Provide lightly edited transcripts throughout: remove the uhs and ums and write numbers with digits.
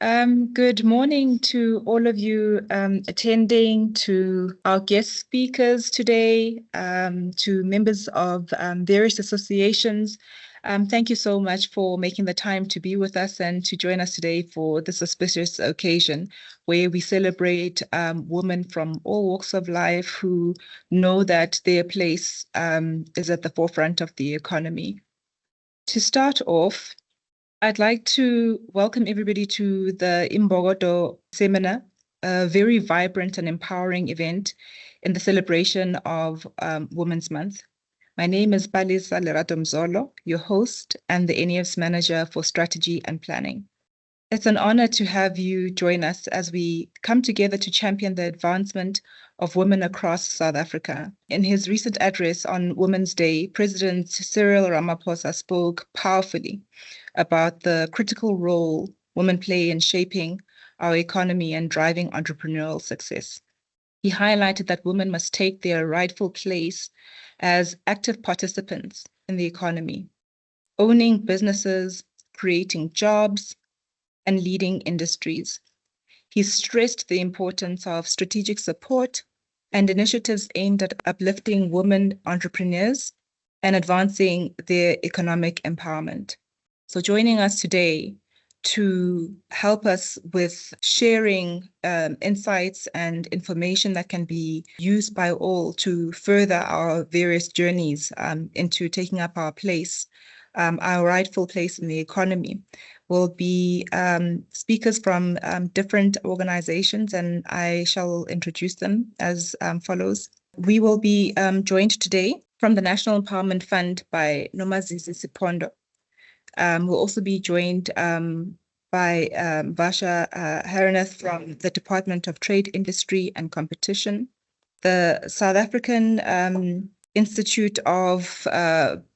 Good morning to all of you attending, to our guest speakers today, to members of various associations. Thank you so much for making the time to be with us and to join us today for this auspicious occasion where we celebrate women from all walks of life who know that their place is at the forefront of the economy. To start off, I'd like to welcome everybody to the iMbokodo seminar, a very vibrant and empowering event in the celebration of Women's Month. My name is Palisa Lerato-Mzolo, your host and the NEF's Manager for Strategy and Planning. It's an honor to have you join us as we come together to champion the advancement of women across South Africa. In his recent address on Women's Day, President Cyril Ramaphosa spoke powerfully about the critical role women play in shaping our economy and driving entrepreneurial success. He highlighted that women must take their rightful place as active participants in the economy, owning businesses, creating jobs, and leading industries. He stressed the importance of strategic support and initiatives aimed at uplifting women entrepreneurs and advancing their economic empowerment. So joining us today to help us with sharing insights and information that can be used by all to further our various journeys into taking up our place, our rightful place in the economy, will be speakers from different organizations, and I shall introduce them as follows. We will be joined today from the National Empowerment Fund by Nomazisi Sipondo. We'll also be joined by Vasha Haranath from the Department of Trade, Industry and Competition, the South African Institute of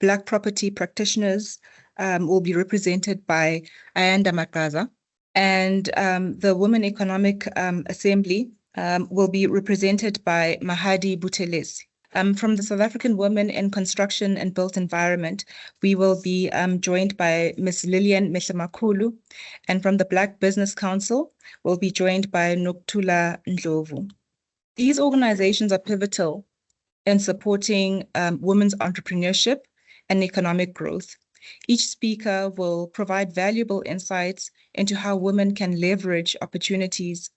Black Property Practitioners will be represented by Ayanda Makaza, and the Women Economic Assembly will be represented by Mahadi Buthelezi. From the South African Women in Construction and Built Environment, we will be joined by Ms. Lillian Mehlemakhulu, and from the Black Business Council, we'll be joined by Nokuthula Ndlovu. These organizations are pivotal in supporting women's entrepreneurship and economic growth. Each speaker will provide valuable insights into how women can leverage opportunities,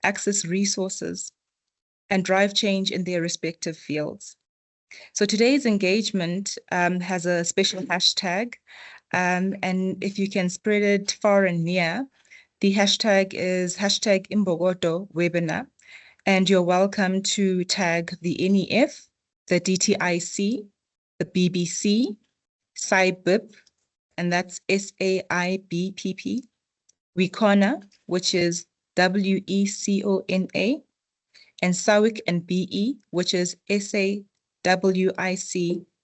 access resources, and drive change in their respective fields. So today's engagement has a special hashtag, and if you can spread it far and near, the hashtag is hashtag iMbokodo webinar, and you're welcome to tag the NEF, the DTIC, the BBC, SAIBIP, and that's SAIBPP, WECONA, which is WECONA, and SAWIC and BE, which is SAWIC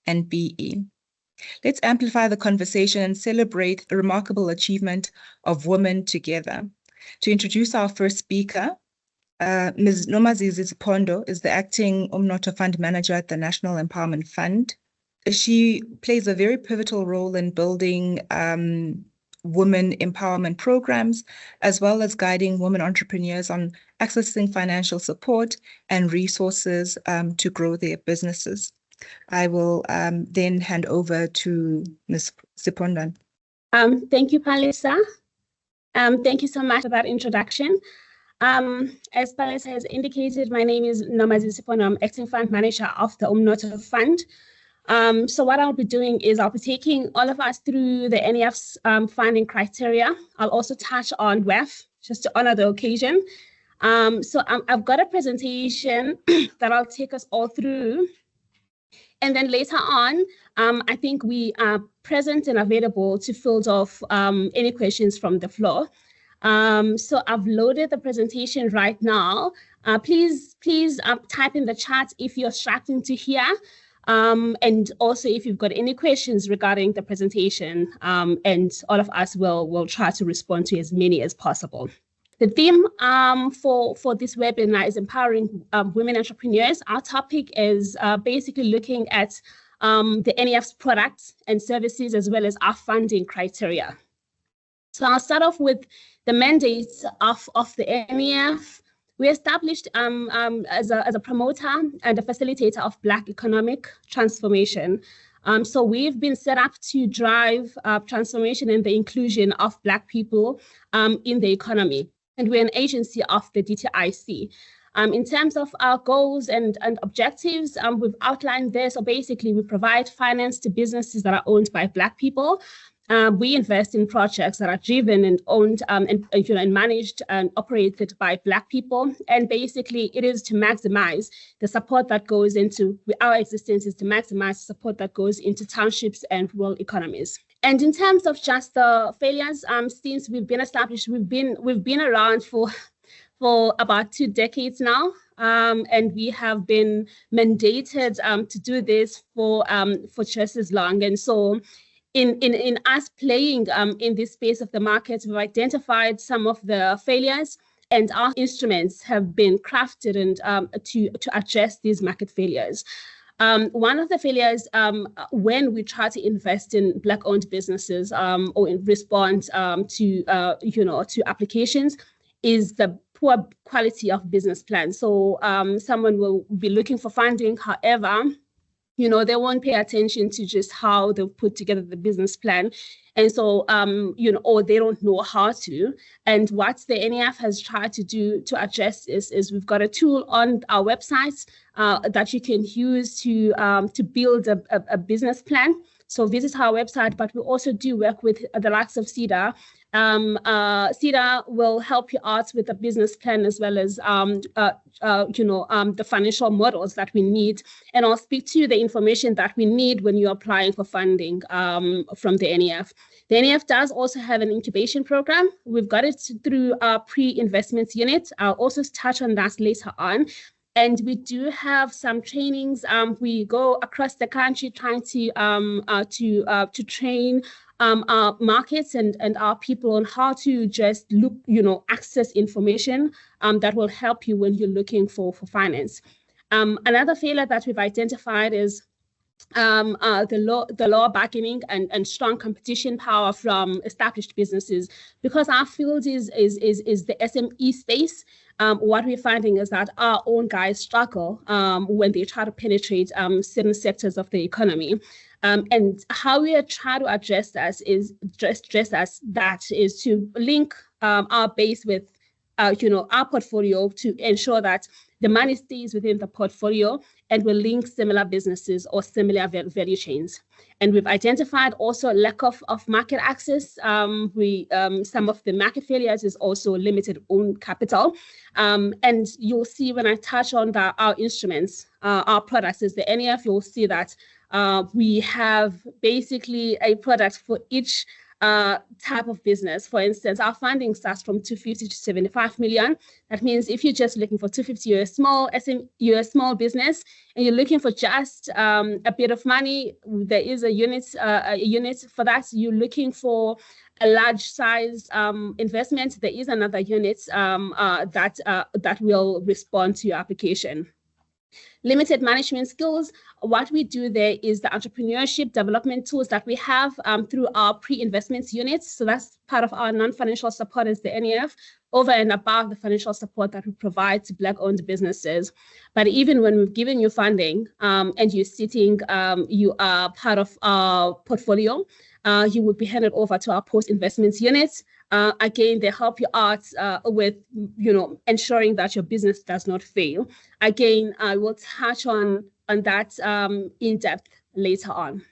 and BE. Let's amplify the conversation and celebrate the remarkable achievement of women together. To introduce our first speaker, Ms. Nomazisi Sipondo is the acting Umnotho Fund Manager at the National Empowerment Fund. She plays a very pivotal role in building women empowerment programs, as well as guiding women entrepreneurs on accessing financial support and resources to grow their businesses. I will then hand over to Ms. Sipondo. Thank you, Palisa. Thank you so much for that introduction. As Palisa has indicated, my name is Nomazisi Sipondo. I'm acting fund manager of the Umnotho Fund. So what I'll be doing is I'll be taking all of us through the NEF's funding criteria. I'll also touch on WEF, just to honor the occasion. So I've got a presentation that I'll take us all through. And then later on, I think we are present and available to field off any questions from the floor. So I've loaded the presentation right now. Please type in the chat if you're struggling to hear. And also if you've got any questions regarding the presentation, and all of us will try to respond to as many as possible. The theme for this webinar is empowering women entrepreneurs. Our topic is basically looking at the NEF's products and services, as well as our funding criteria. So I'll start off with the mandates of the NEF. We established as a promoter and a facilitator of Black economic transformation. So we've been set up to drive transformation and the inclusion of Black people in the economy. And we're an agency of the DTIC. In terms of our goals and objectives, we've outlined there. So basically, we provide finance to businesses that are owned by Black people. We invest in projects that are driven and owned and managed and operated by Black people. And basically, it is to maximize the support that goes into our existence, is to maximize the support that goes into townships and rural economies. And in terms of just the failures, since we've been established, we've been around for about 2 decades now, and we have been mandated to do this for just as long. And so, in us playing in this space of the market, we've identified some of the failures, and our instruments have been crafted and to address these market failures. One of the failures when we try to invest in Black-owned businesses or in response to applications is the poor quality of business plans. So someone will be looking for funding, however, they won't pay attention to just how they've put together the business plan. And so, or they don't know how to. And what the NEF has tried to do to address this is we've got a tool on our website that you can use to build a business plan. So visit our website, but we also do work with the likes of CEDA. CEDA will help you out with the business plan as well as the financial models that we need. And I'll speak to the information that we need when you're applying for funding from the NEF. The NEF does also have an incubation program. We've got it through our pre-investments unit. I'll also touch on that later on. And we do have some trainings. We go across the country trying to train our markets and our people on how to just look, access information that will help you when you're looking for finance. Another failure that we've identified is the lower bargaining and strong competition power from established businesses. Because our field is the SME space, what we're finding is that our own guys struggle when they try to penetrate certain sectors of the economy. And how we are trying to address that is to link our base with our portfolio to ensure that the money stays within the portfolio and will link similar businesses or similar value chains. And we've identified also lack of market access. Some of the market failures is also limited own capital. And you'll see when I touch on our instruments, our products is the NEF, you'll see that we have basically a product for each type of business. For instance, our funding starts from 250 to 75 million. That means if you're just looking for 250, you're a small business, and you're looking for just a bit of money, there is a unit for that. You're looking for a large size investment, there is another unit that will respond to your application. Limited management skills. What we do there is the entrepreneurship development tools that we have through our pre-investments units. So that's part of our non-financial support is the NEF, over and above the financial support that we provide to Black-owned businesses. But even when we've given you funding and you're sitting, you are part of our portfolio, you would be handed over to our post-investments unit. Again, they help you out with, ensuring that your business does not fail. Again, I will touch on that in depth later on.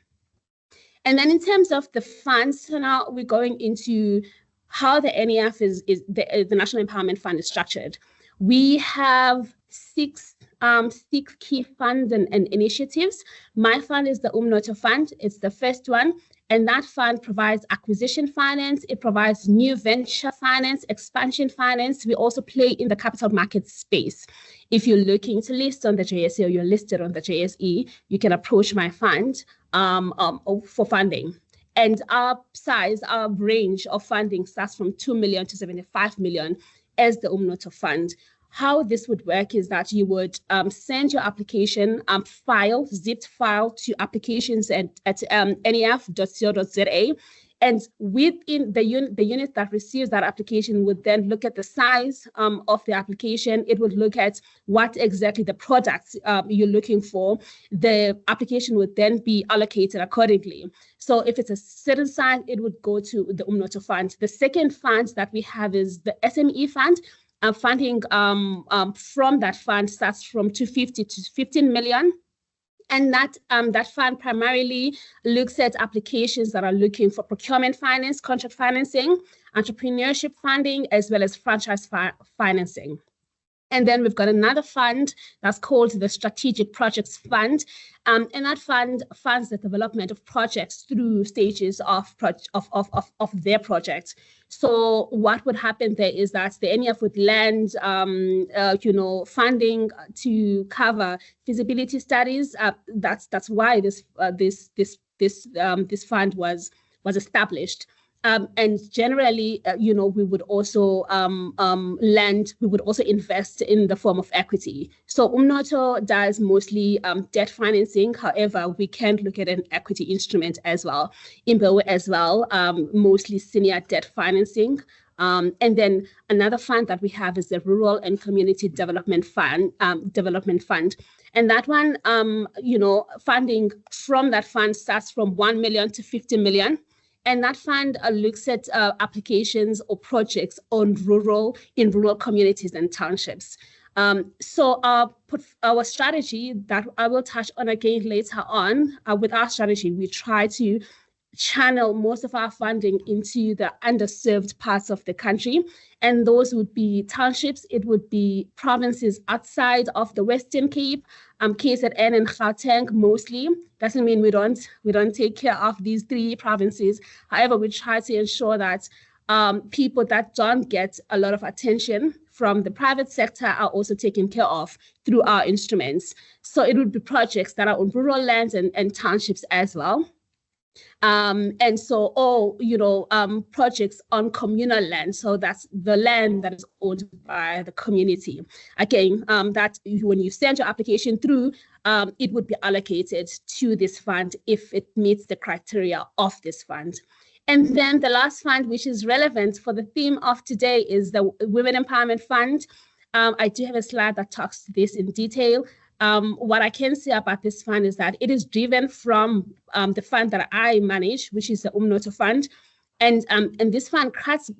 And then in terms of the funds, so now we're going into how the NEF is the National Empowerment Fund is structured. We have six key funds and initiatives. My fund is the Umnotho Fund. It's the first one. And that fund provides acquisition finance. It provides new venture finance, expansion finance. We also play in the capital market space. If you're looking to list on the JSE or you're listed on the JSE, you can approach my fund for funding. And our range of funding starts from 2 million to 75 million as the Umnotho Fund. How this would work is that you would send your application zipped file to applications at nef.co.za. And within the unit that receives that application would then look at the size of the application. It would look at what exactly the products you're looking for. The application would then be allocated accordingly. So if it's a certain size, it would go to the Umnoto Fund. The second fund that we have is the SME Fund. Funding from that fund starts from 250 to 15 million. And that fund primarily looks at applications that are looking for procurement finance, contract financing, entrepreneurship funding, as well as franchise financing. And then we've got another fund that's called the Strategic Projects Fund. And that fund funds the development of projects through stages of their projects. So what would happen there is that the NEF would lend, funding to cover feasibility studies. That's why this fund was established. And generally, we would also lend, we would also invest in the form of equity. So Umnoto does mostly debt financing. However, we can look at an equity instrument as well. iMbokodo as well, mostly senior debt financing. And then another fund that we have is the Rural and Community Development Fund. And that one, funding from that fund starts from 1 million to 50 million. And that fund looks at applications or projects in rural communities and townships. So our strategy that I will touch on again later on, with our strategy, we try to channel most of our funding into the underserved parts of the country. And those would be townships, it would be provinces outside of the Western Cape, KZN and Gauteng mostly. Doesn't mean we don't take care of these three provinces. However, we try to ensure that people that don't get a lot of attention from the private sector are also taken care of through our instruments. So it would be projects that are on rural lands and townships as well. And so all, projects on communal land. So that's the land that is owned by the community. Again, that when you send your application through, it would be allocated to this fund if it meets the criteria of this fund. And then the last fund, which is relevant for the theme of today, is the Women Empowerment Fund. I do have a slide that talks to this in detail. What I can say about this fund is that it is driven from the fund that I manage, which is the Umnoto Fund. And this fund cuts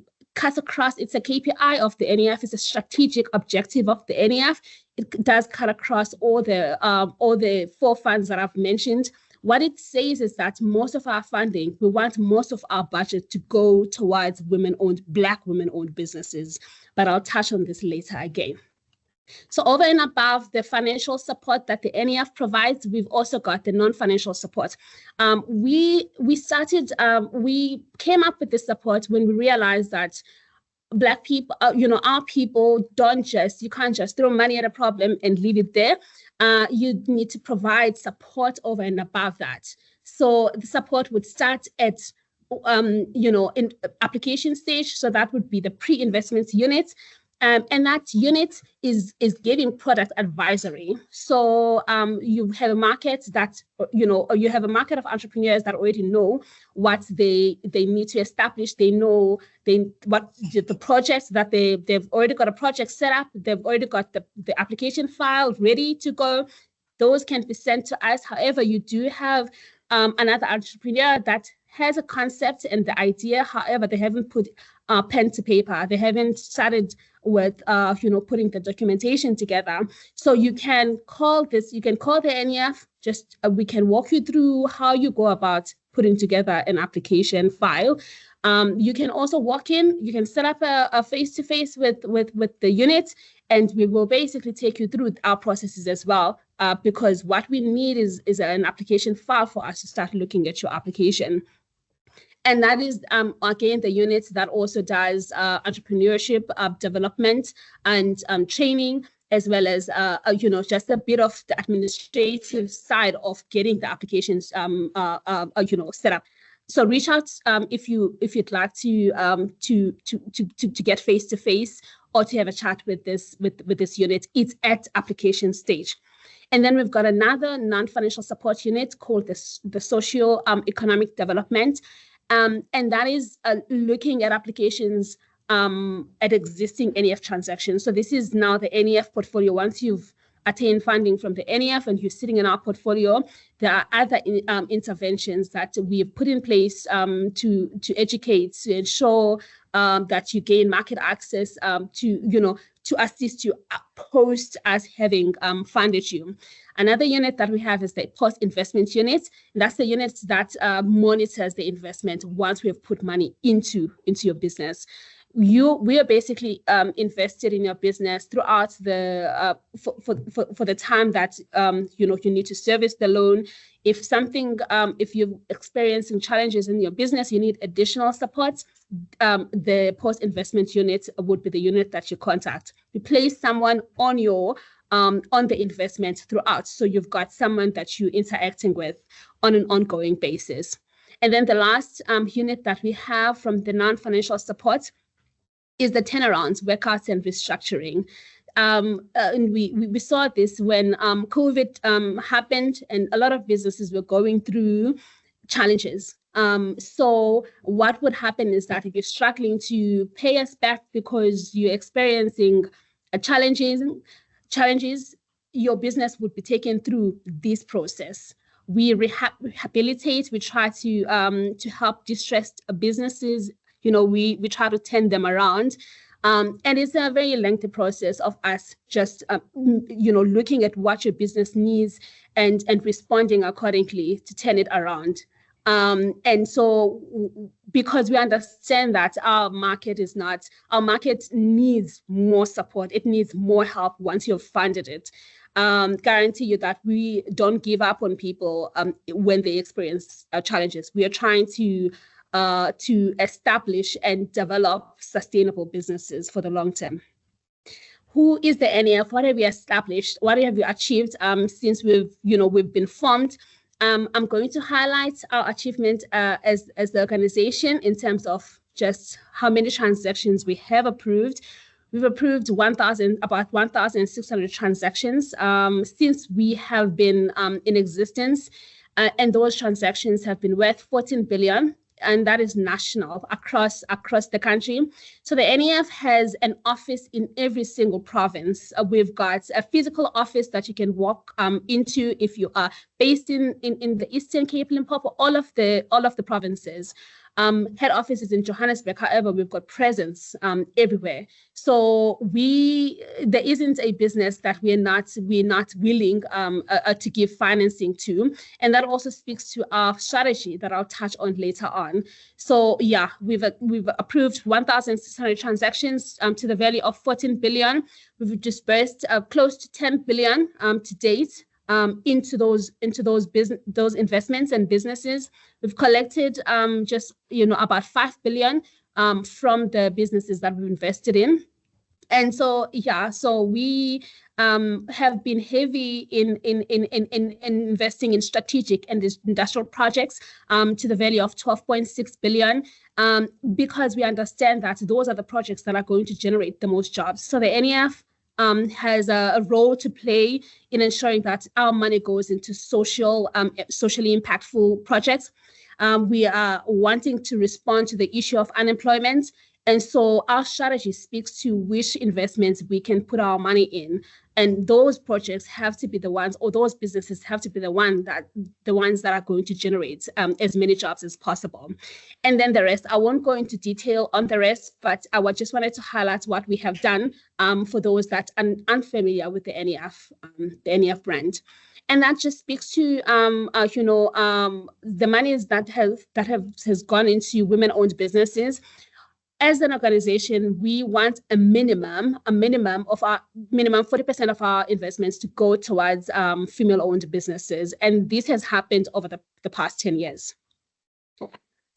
across, it's a KPI of the NEF, it's a strategic objective of the NEF. It does cut across all the four funds that I've mentioned. What it says is that most of our funding, we want most of our budget to go towards Black women-owned businesses. But I'll touch on this later again. So over and above the financial support that the NEF provides, we've also got the non-financial support. We came up with this support when we realized that Black people, our people you can't just throw money at a problem and leave it there. You need to provide support over and above that. So the support would start at, in application stage. So that would be the pre-investment unit. And that unit is giving product advisory. So you have a market that, you have a market of entrepreneurs that already know what they need to establish. They know what the projects that they've already got a project set up. They've already got the application file ready to go. Those can be sent to us. However, you do have another entrepreneur that has a concept and the idea. However, they haven't put pen to paper. They haven't started with putting the documentation together. So you can call the NEF, we can walk you through how you go about putting together an application file. You can also walk in, you can set up a face-to-face with the unit, and we will basically take you through our processes as well, because what we need is an application file for us to start looking at your application. And that is, again, the unit that also does entrepreneurship development and training, as well as, just a bit of the administrative side of getting the applications, set up. So reach out if you'd like to get face to face or to have a chat with this unit. It's at application stage. And then we've got another non-financial support unit called the Socio-Economic Development. And that is looking at applications at existing NEF transactions. So this is now the NEF portfolio. Once you've attained funding from the NEF and you're sitting in our portfolio, there are other interventions that we've put in place to educate, to ensure that you gain market access, to assist you post us having funded you. Another unit that we have is the post-investment unit. And that's the unit that monitors the investment once we have put money into your business. We are basically invested in your business throughout the for the time that you need to service the loan. If you're experiencing challenges in your business, you need additional support, the post-investment unit would be the unit that you contact. We place someone on the investment throughout, so you've got someone that you're interacting with on an ongoing basis. And then the last unit that we have from the non-financial support is the turnarounds, workouts, and restructuring. And we saw this when COVID happened, and a lot of businesses were going through challenges. So what would happen is that if you're struggling to pay us back because you're experiencing challenges, your business would be taken through this process. We rehabilitate. We try to help distressed businesses. We try to turn them around. And it's a very lengthy process of us just, looking at what your business needs and responding accordingly to turn it around. And so because we understand that our market needs more support, it needs more help once you've funded it. Guarantee you that we don't give up on people when they experience challenges. We are trying to establish and develop sustainable businesses for the long term. Who is the NEF? What have we established? What have we achieved since we've been formed? I'm going to highlight our achievement as the organization in terms of just how many transactions we have approved. We've approved about 1,600 transactions since we have been in existence, and those transactions have been worth 14 billion. And that is national across the country. So the NEF has an office in every single province. We've got a physical office that you can walk into if you are based in the Eastern Cape, Limpopo, all of the provinces. Head office is in Johannesburg. However, we've got presence everywhere. So there isn't a business that we're not willing to give financing to, and that also speaks to our strategy that I'll touch on later on. So yeah, we've approved 1,600 transactions to the value of 14 billion. We've disbursed close to 10 billion to date. Into those investments and businesses. We've collected just about 5 billion from the businesses that we've invested in. And so we have been heavy in investing in strategic and industrial projects to the value of 12.6 billion because we understand that those are the projects that are going to generate the most jobs. So the NEF has a role to play in ensuring that our money goes into socially impactful projects. We are wanting to respond to the issue of unemployment. And so our strategy speaks to which investments we can put our money in. And those projects have to be the ones, or those businesses have to be the ones that are going to generate as many jobs as possible. And then the rest, I won't go into detail on the rest, but I just wanted to highlight what we have done for those that are unfamiliar with the NEF brand. And that just speaks to the monies that has gone into women-owned businesses. As an organization, we want a minimum of 40% of our investments to go towards female-owned businesses. And this has happened over the past 10 years.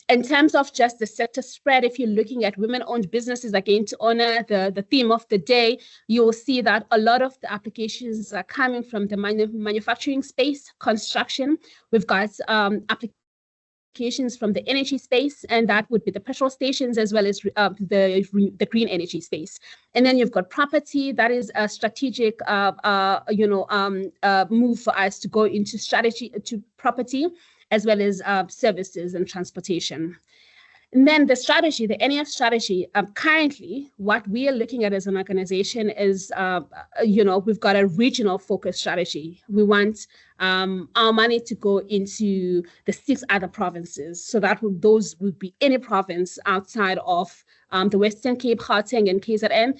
In terms of just the sector spread, if you're looking at women-owned businesses, again, to honor the theme of the day, you'll see that a lot of the applications are coming from the manufacturing space, construction. We've got applications from the energy space, and that would be the petrol stations as well as the green energy space. And then you've got property. That is a strategic move for us to go into property. as well as services and transportation. And then the strategy, the NEF strategy, currently what we are looking at as an organization is, we've got a regional focus strategy. We want our money to go into the 6 other provinces. So those would be any province outside of the Western Cape, Gauteng, and KZN.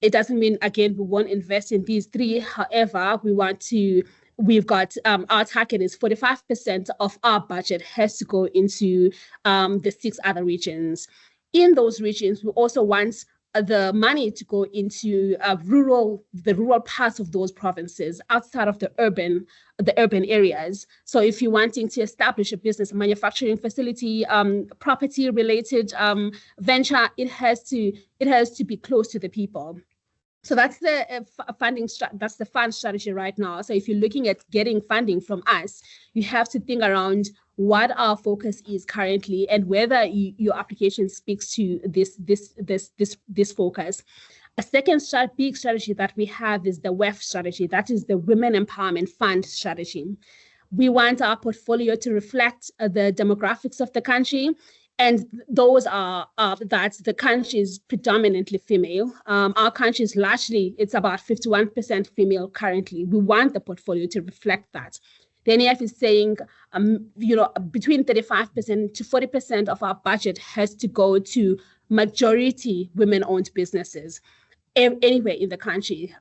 It doesn't mean, again, we won't invest in these 3. However, we've got our target is 45% of our budget has to go into the 6 other regions. In those regions, we also want the money to go into the rural parts of those provinces outside of the urban areas. So if you're wanting to establish a business, a manufacturing facility, property related venture, it has to be close to the people. So that's the that's the fund strategy right now. So if you're looking at getting funding from us, you have to think around what our focus is currently and whether your application speaks to this focus. A second big strategy that we have is the WEF strategy. That is the Women Empowerment Fund strategy. We want our portfolio to reflect the demographics of the country. And those are that the country is predominantly female. Our country is largely, it's about 51% female currently. We want the portfolio to reflect that. The NEF is saying, between 35% to 40% of our budget has to go to majority women-owned businesses anywhere in the country.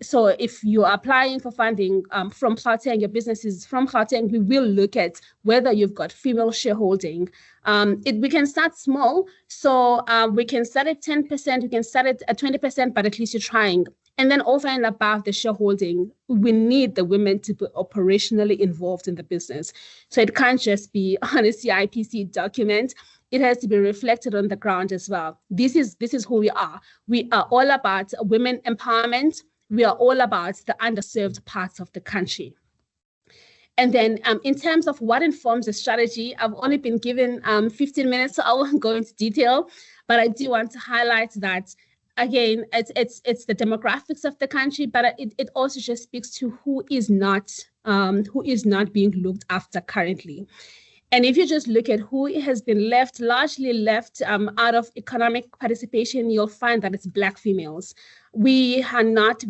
So if you are applying for funding from Gauteng, your business is from Gauteng, we will look at whether you've got female shareholding. We can start small, so we can start at 10%, we can start at 20%, but at least you're trying. And then over and above the shareholding, we need the women to be operationally involved in the business. So it can't just be on a CIPC document. It has to be reflected on the ground as well. This is who we are. We are all about women empowerment. We are all about the underserved parts of the country. And then in terms of what informs the strategy, I've only been given 15 minutes, so I won't go into detail, but I do want to highlight that, again, it's the demographics of the country, but it also just speaks to who is not being looked after currently. And if you just look at who has been largely left out of economic participation, you'll find that it's Black females. We aren't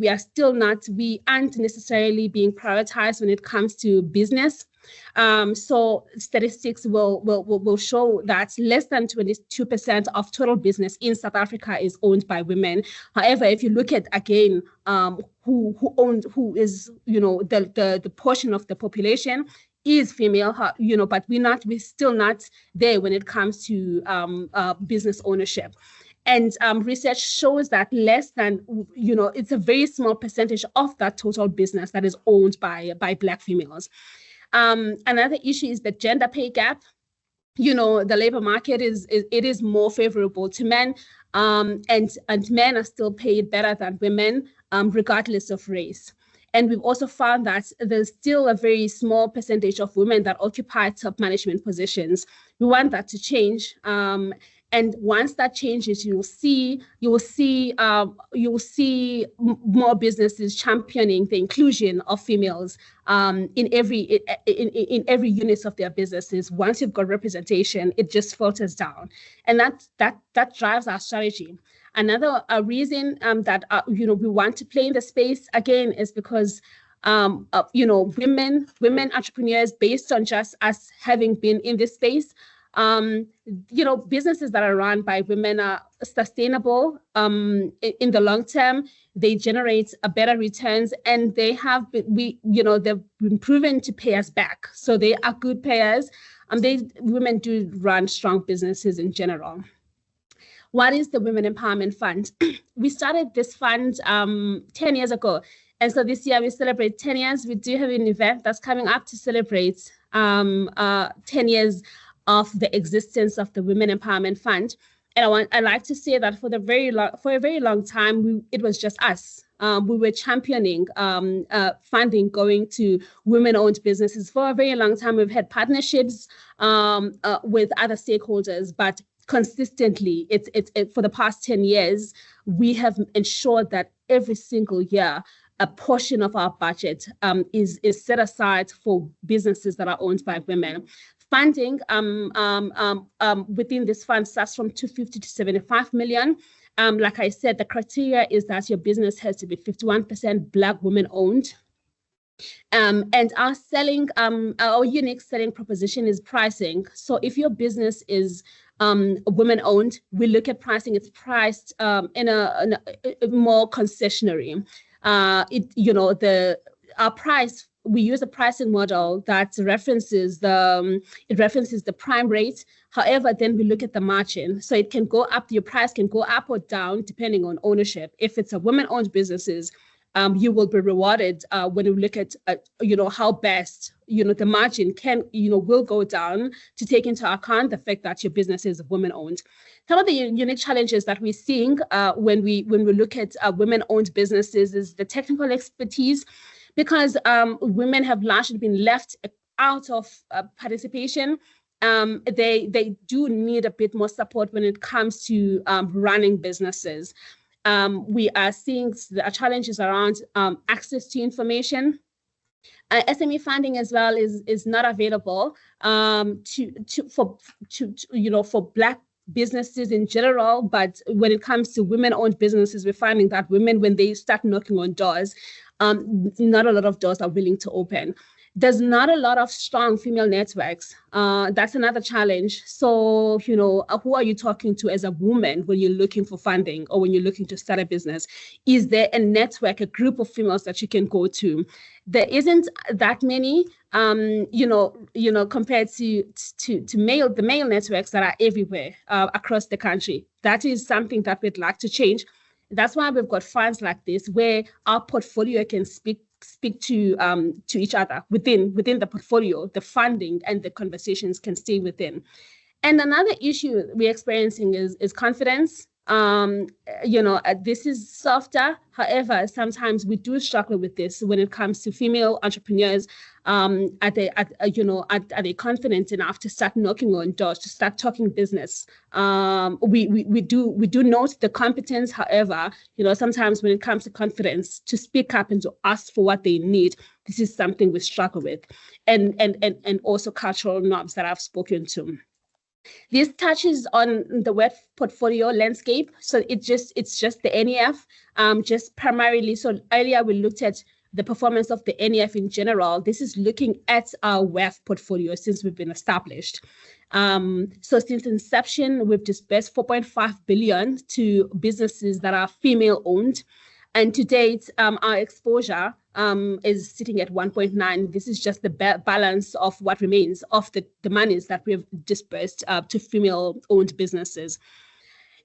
necessarily being prioritized when it comes to business. So statistics will show that less than 22% of total business in South Africa is owned by women. However, if you look at, again, who is, the portion of the population is female, but we're still not there when it comes to business ownership. And research shows that less than, it's a very small percentage of that total business that is owned by Black females. Another issue is the gender pay gap. The labor market is more favorable to men, and men are still paid better than women, regardless of race. And we've also found that there's still a very small percentage of women that occupy top management positions. We want that to change. And once that changes, you will see more businesses championing the inclusion of females in every unit of their businesses. Once you've got representation, it just filters down, and that drives our strategy. Another reason that we want to play in the space again is because women entrepreneurs, based on just us having been in this space, businesses that are run by women are sustainable in the long term. They generate a better returns, and they've been proven to pay us back. So they are good payers, and women do run strong businesses in general. What is the Women Empowerment Fund? We started this fund 10 years ago. And so this year we celebrate 10 years. We do have an event that's coming up to celebrate 10 years of the existence of the Women Empowerment Fund. And I like to say that for a very long time, it was just us. We were championing funding going to women-owned businesses. For a very long time, we've had partnerships with other stakeholders, but consistently, for the past 10 years, we have ensured that every single year, a portion of our budget is set aside for businesses that are owned by women. Funding within this fund starts from 250 to 75 million. Like I said, the criteria is that your business has to be 51% Black women owned. And our unique selling proposition is pricing. So if your business is women owned, we look at pricing. It's priced in a more concessionary. Our price. We use a pricing model that references the prime rate. However, then we look at the margin. So it can go up. Your price can go up or down depending on ownership. If it's a women-owned businesses, you will be rewarded when you look at how best the margin will go down to take into account the fact that your business is women-owned. Some of the unique challenges that we're seeing when we look at women-owned businesses is the technical expertise, because women have largely been left out of participation. They do need a bit more support when it comes to running businesses. We are seeing the challenges around access to information. SME funding as well is not available for Black businesses in general, but when it comes to women-owned businesses, we're finding that women, when they start knocking on doors, not a lot of doors are willing to open. There's not a lot of strong female networks. That's another challenge. So, who are you talking to as a woman when you're looking for funding or when you're looking to start a business? Is there a network, a group of females that you can go to? There isn't that many, compared to the male networks that are everywhere across the country. That is something that we'd like to change. That's why we've got funds like this, where our portfolio can speak to each other within the portfolio. The funding and the conversations can stay within. And another issue we're experiencing is confidence. This is softer. However, sometimes we do struggle with this when it comes to female entrepreneurs. Are they confident enough to start knocking on doors, to start talking business? We do note the competence. However, sometimes when it comes to confidence, to speak up and to ask for what they need, this is something we struggle with, and also cultural norms that I've spoken to. This touches on the web portfolio landscape. So it's just the NEF, just primarily. So earlier we looked at the performance of the NEF in general. This is looking at our web portfolio since we've been established. So since inception, we've disbursed 4.5 billion to businesses that are female owned. And to date, our exposure is sitting at 1.9. This is just the balance of what remains of the monies that we've disbursed to female-owned businesses.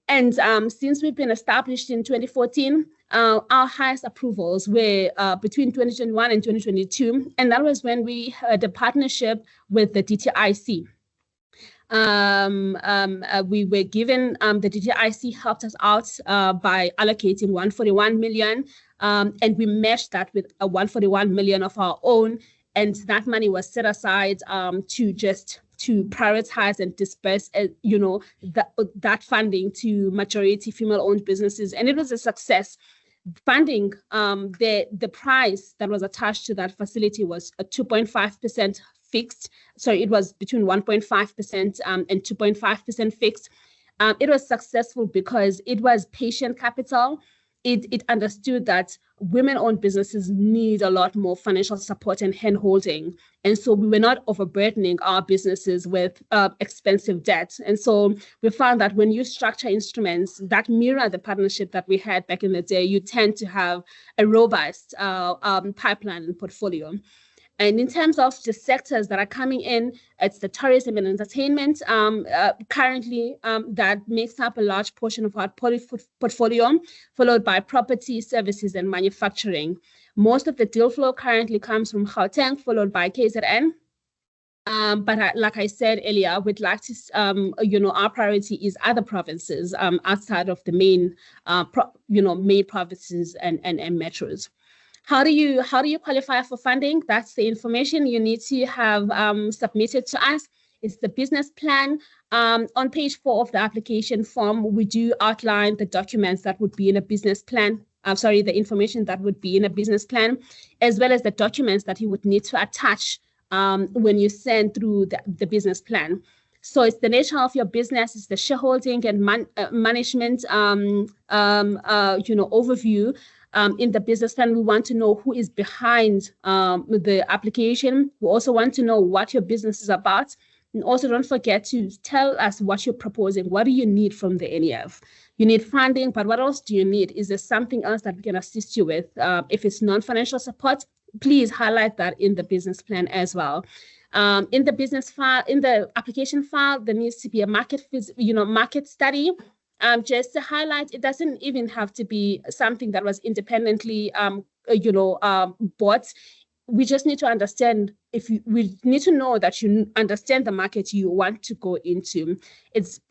And since we've been established in 2014, our highest approvals were between 2021 and 2022. And that was when we had a partnership with the DTIC. We were given, the DTIC helped us out by allocating 141 million, and we matched that with a 141 million of our own, and that money was set aside to prioritize and disperse, that funding to majority female-owned businesses, and it was a success. Funding, the price that was attached to that facility was a 2.5% fixed. So it was between 1.5% and 2.5% fixed. It was successful because it was patient capital. It understood that women-owned businesses need a lot more financial support and hand-holding. And so we were not overburdening our businesses with expensive debt. And so we found that when you structure instruments that mirror the partnership that we had back in the day, you tend to have a robust pipeline and portfolio. And in terms of the sectors that are coming in, it's the tourism and entertainment. Currently, that makes up a large portion of our portfolio, followed by property, services, and manufacturing. Most of the deal flow currently comes from Gauteng, followed by KZN. But like I said earlier, we'd like to, our priority is other provinces outside of the main, main provinces and metros. How do you qualify for funding? That's the information you need to have submitted to us. It's the business plan. On page 4 of the application form, we do outline the documents that would be in a business plan. the information that would be in a business plan, as well as the documents that you would need to attach when you send through the business plan. So it's the nature of your business, it's the shareholding and management, overview. In the business plan, we want to know who is behind the application. We also want to know what your business is about. And also don't forget to tell us what you're proposing. What do you need from the NEF? You need funding, but what else do you need? Is there something else that we can assist you with? If it's non-financial support, please highlight that in the business plan as well. In the business file, in the application file, there needs to be a market study. Just to highlight, it doesn't even have to be something that was independently, bought. We just need to understand we need to know that you understand the market you want to go into. It's,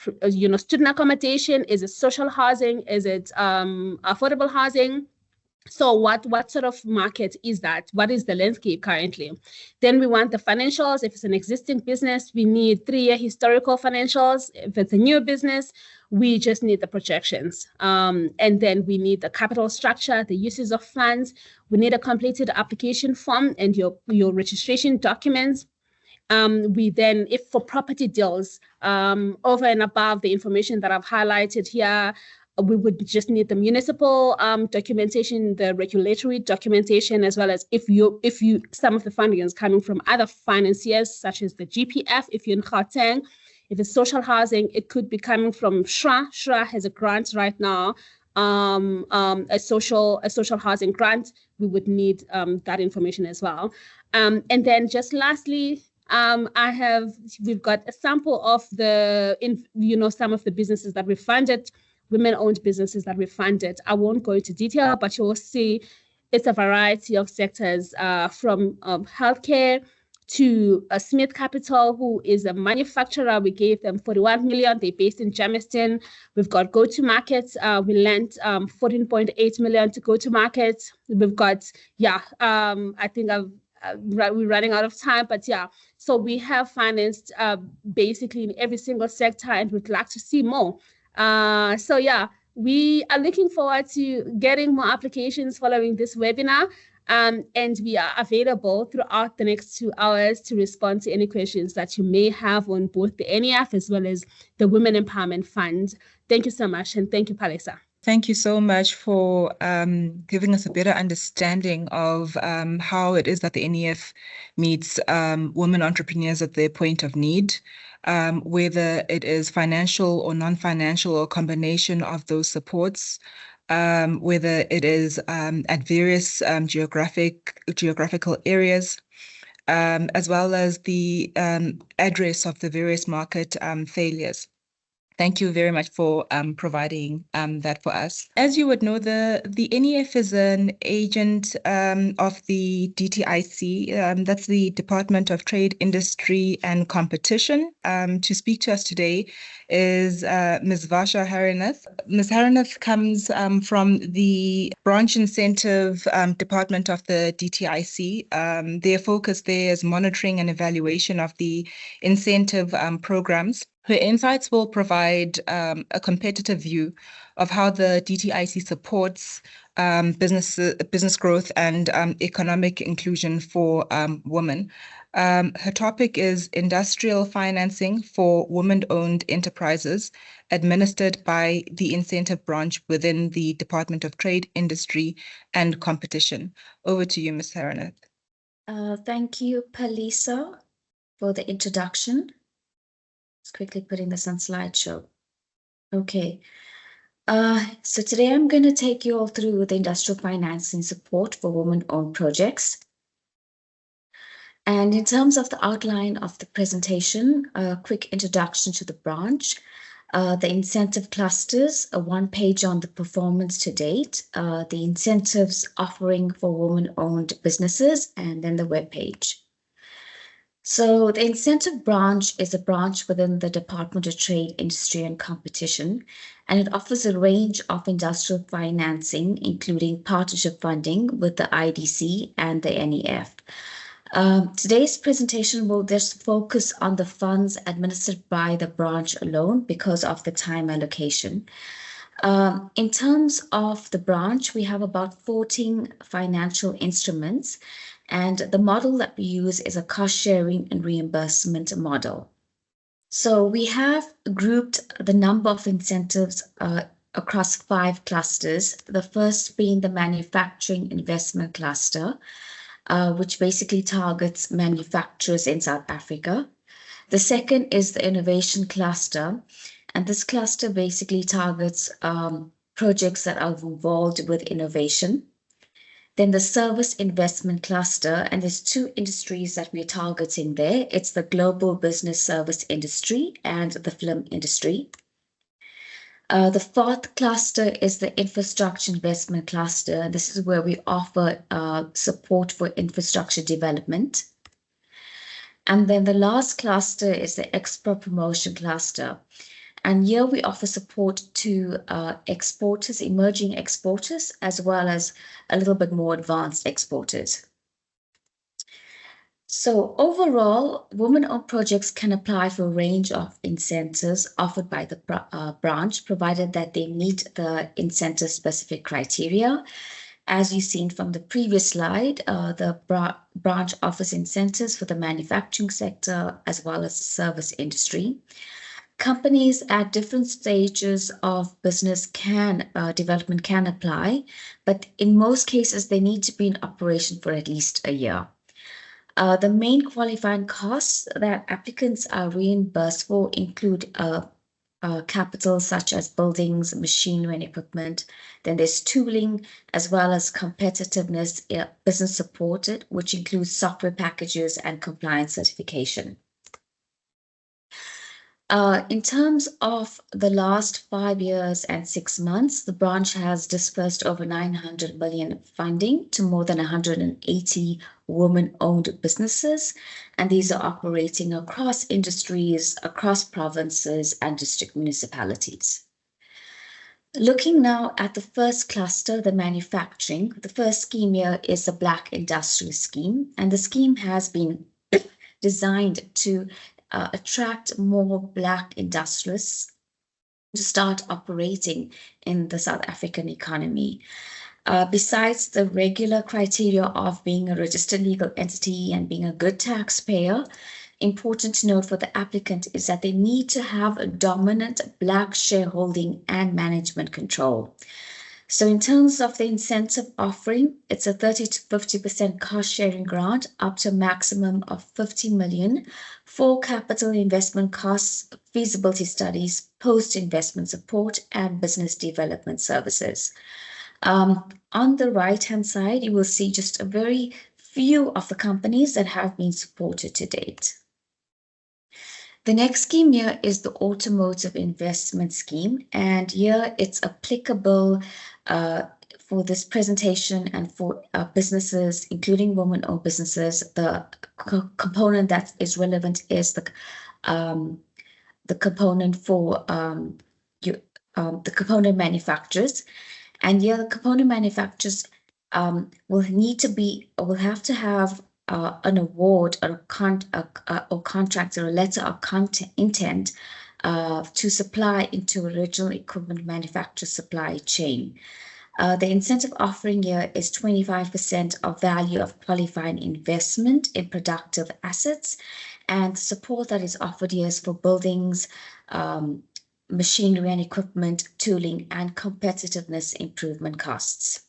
student accommodation, is it social housing? Is it affordable housing? So what sort of market is that? What is the landscape currently? Then we want the financials. If it's an existing business, we need 3-year historical financials. If it's a new business, we just need the projections. And then we need the capital structure, the uses of funds. We need a completed application form and your registration documents. We then, if for property deals, over and above the information that I've highlighted here, we would just need the municipal documentation, the regulatory documentation, as well as if some of the funding is coming from other financiers, such as the GPF, if you're in Gauteng. If it's social housing, it could be coming from SHRA. SHRA has a grant right now, a social housing grant. We would need that information as well. And then just lastly, we've got a sample of some of the businesses that we funded, women-owned businesses that we funded. I won't go into detail, but you will see it's a variety of sectors, from healthcare to Smith Capital, who is a manufacturer. We gave them 41 million. They're based in Germiston. We've got go-to-market. We lent 14.8 million to go-to-market. We've got, I think we're running out of time, but yeah. So we have financed basically in every single sector, and we'd like to see more. We are looking forward to getting more applications following this webinar, and we are available throughout the next 2 hours to respond to any questions that you may have on both the NEF as well as the Women Empowerment Fund. Thank you so much, and thank you, Palesa. Thank you so much for giving us a better understanding of how it is that the NEF meets women entrepreneurs at their point of need, whether it is financial or non-financial or combination of those supports, whether it is at various geographical areas, as well as the address of the various market failures. Thank you very much for providing that for us. As you would know, the NEF is an agent of the DTIC, that's the Department of Trade, Industry and Competition. To speak to us today is Ms. Varsha Harinath. Ms. Harinath comes from the Branch Incentive Department of the DTIC. Their focus there is monitoring and evaluation of the incentive programs. Her insights will provide a competitive view of how the DTIC supports business growth and economic inclusion for women. Her topic is industrial financing for women-owned enterprises administered by the incentive branch within the Department of Trade, Industry and Competition. Over to you, Ms. Harinath. Thank you, Palesa, for the introduction. Just quickly putting this on slideshow. Okay. So today I'm going to take you all through the industrial financing support for women-owned projects. And in terms of the outline of the presentation, a quick introduction to the branch, the incentive clusters, a 1-page on the performance to date, the incentives offering for women-owned businesses, and then the webpage. So the incentive branch is a branch within the Department of Trade, Industry and Competition, and it offers a range of industrial financing, including partnership funding with the IDC and the NEF. Today's presentation will just focus on the funds administered by the branch alone because of the time allocation. In terms of the branch, we have about 14 financial instruments, and the model that we use is a cost sharing and reimbursement model. So we have grouped the number of incentives across 5 clusters, the first being the manufacturing investment cluster, which basically targets manufacturers in South Africa. The second is the innovation cluster, and this cluster basically targets projects that are involved with innovation. Then the service investment cluster, and there's 2 industries that we're targeting there. It's the global business service industry and the film industry. The 4th cluster is the infrastructure investment cluster. This is where we offer support for infrastructure development. And then the last cluster is the export promotion cluster. And here we offer support to exporters, emerging exporters, as well as a little bit more advanced exporters. So overall, women-owned projects can apply for a range of incentives offered by the branch, provided that they meet the incentive-specific criteria. As you've seen from the previous slide, the branch offers incentives for the manufacturing sector as well as the service industry. Companies at different stages of business development can apply, but in most cases, they need to be in operation for at least a year. The main qualifying costs that applicants are reimbursed for include capital such as buildings, machinery and equipment. Then there's tooling as well as competitiveness, business supported, which includes software packages and compliance certification. In terms of the last 5 years and 6 months, the branch has dispersed over 900 million funding to more than 180 women-owned businesses, and these are operating across industries, across provinces and district municipalities. Looking now at the first cluster, the manufacturing, the first scheme here is the Black Industrial Scheme, and the scheme has been designed to attract more Black industrialists to start operating in the South African economy. Besides the regular criteria of being a registered legal entity and being a good taxpayer, important to note for the applicant is that they need to have a dominant Black shareholding and management control. So in terms of the incentive offering, it's a 30 to 50% cost sharing grant up to a maximum of 50 million for capital investment costs, feasibility studies, post-investment support, and business development services. On the right-hand side, you will see just a very few of the companies that have been supported to date. The next scheme here is the Automotive Investment Scheme, and here it's applicable for this presentation and for businesses, including women-owned businesses. The component that is relevant is the component for the component manufacturers, and here the component manufacturers will have to have an award or contract or a letter of intent to supply into original equipment manufacturer supply chain. The incentive offering here is 25% of value of qualifying investment in productive assets, and support that is offered here is for buildings, machinery and equipment, tooling, and competitiveness improvement costs.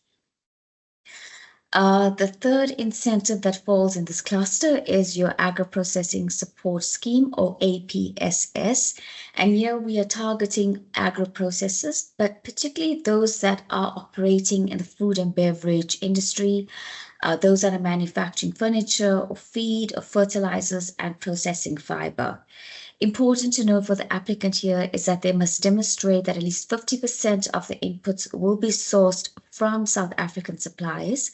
The third incentive that falls in this cluster is your Agro-Processing Support Scheme, or APSS. And here we are targeting agro-processors, but particularly those that are operating in the food and beverage industry, those that are manufacturing furniture or feed or fertilizers and processing fiber. Important to note for the applicant here is that they must demonstrate that at least 50% of the inputs will be sourced from South African suppliers,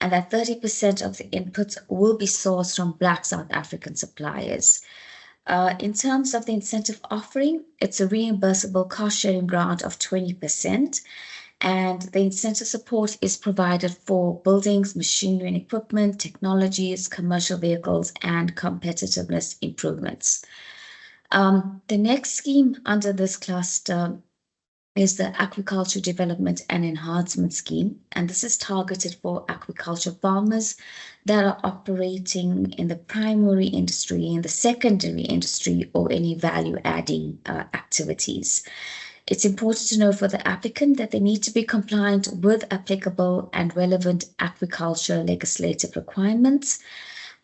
and that 30% of the inputs will be sourced from Black South African suppliers. In terms of the incentive offering, it's a reimbursable cost-sharing grant of 20%, and the incentive support is provided for buildings, machinery and equipment, technologies, commercial vehicles, and competitiveness improvements. The next scheme under this cluster is the Aquaculture Development and Enhancement Scheme, and this is targeted for aquaculture farmers that are operating in the primary industry, in the secondary industry, or any value-adding activities. It's important to know for the applicant that they need to be compliant with applicable and relevant aquaculture legislative requirements.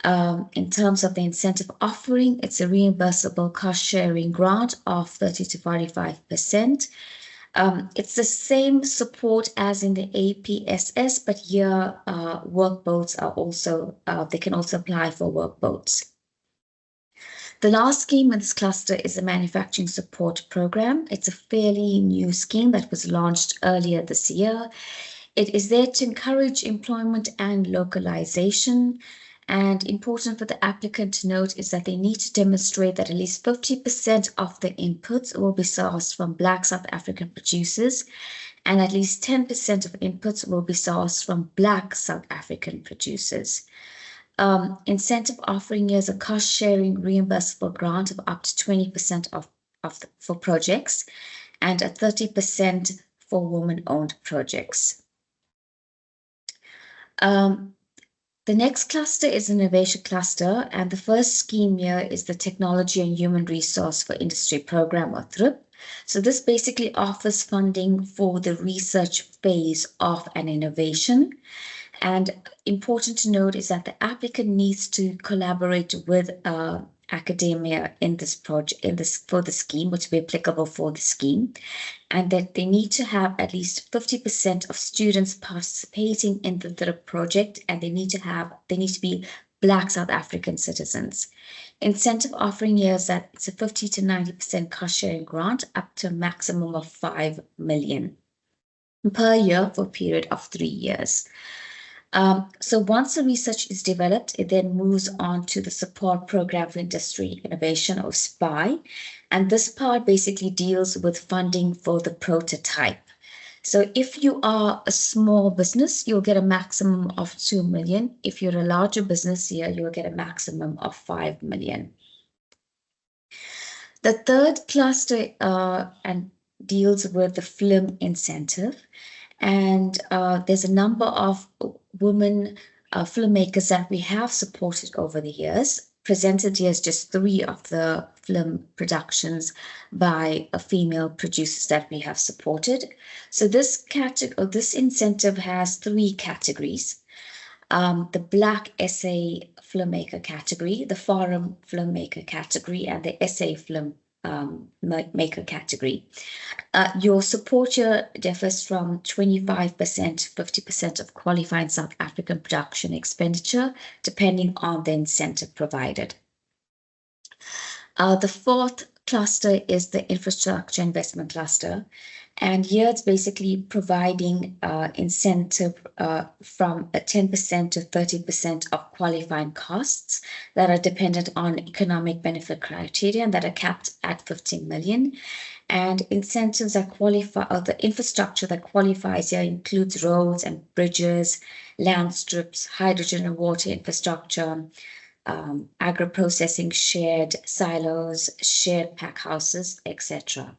In terms of the incentive offering, it's a reimbursable cost-sharing grant of 30 to 45%. It's the same support as in the APSS, but here workboats are also, they can also apply for workboats. The last scheme in this cluster is the Manufacturing Support Program. It's a fairly new scheme that was launched earlier this year. It is there to encourage employment and localization. And important for the applicant to note is that they need to demonstrate that at least 50% of the inputs will be sourced from Black South African producers, and at least 10% of inputs will be sourced from Black South African producers. Incentive offering is a cost-sharing reimbursable grant of up to 20% for projects and a 30% for women-owned projects. The next cluster is innovation cluster, and the first scheme here is the Technology and Human Resource for Industry Program, or THRIP. So this basically offers funding for the research phase of an innovation. And important to note is that the applicant needs to collaborate with academia in this project, for the scheme, which will be applicable for the scheme, and that they need to have at least 50% of students participating in the project, and they need to be Black South African citizens. Incentive offering here is that it's a 50 to 90% cost sharing grant up to a maximum of 5 million per year for a period of 3 years. So once the research is developed, it then moves on to the Support Program for Industry Innovation, or SPI. And this part basically deals with funding for the prototype. So if you are a small business, you'll get a maximum of 2 million. If you're a larger business here, you'll get a maximum of 5 million. The third cluster and deals with the film incentive. And there's a number of women filmmakers that we have supported over the years. Presented here is just 3 of the film productions by female producers that we have supported. So this incentive has 3 categories. The Black Essay Filmmaker category, the Foreign Filmmaker category, and the Essay Film Maker category. Your support here differs from 25% to 50% of qualifying South African production expenditure, depending on the incentive provided. The fourth cluster is the infrastructure investment cluster. And here it's basically providing incentive from a 10% to 30% of qualifying costs that are dependent on economic benefit criteria and that are capped at 15 million. And incentives that qualify, or the infrastructure that qualifies here includes roads and bridges, land strips, hydrogen and water infrastructure, agro-processing, shared silos, shared pack houses, etc.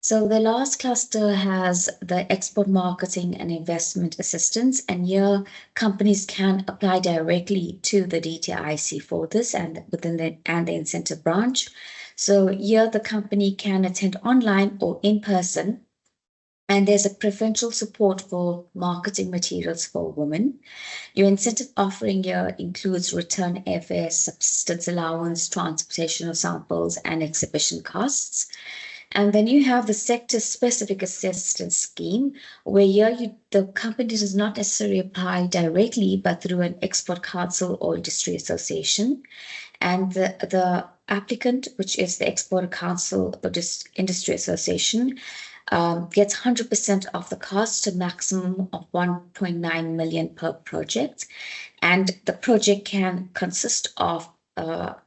So the last cluster has the export marketing and investment assistance, and here companies can apply directly to the DTIC for this and within the incentive branch. So here the company can attend online or in person, and there's a preferential support for marketing materials for women. Your incentive offering here includes return airfare, subsistence allowance, transportation of samples, and exhibition costs. And then you have the sector-specific assistance scheme, where here the company does not necessarily apply directly, but through an export council or industry association. And the applicant, which is the export council or industry association, gets 100% of the cost to maximum of 1.9 million per project. And the project can consist of up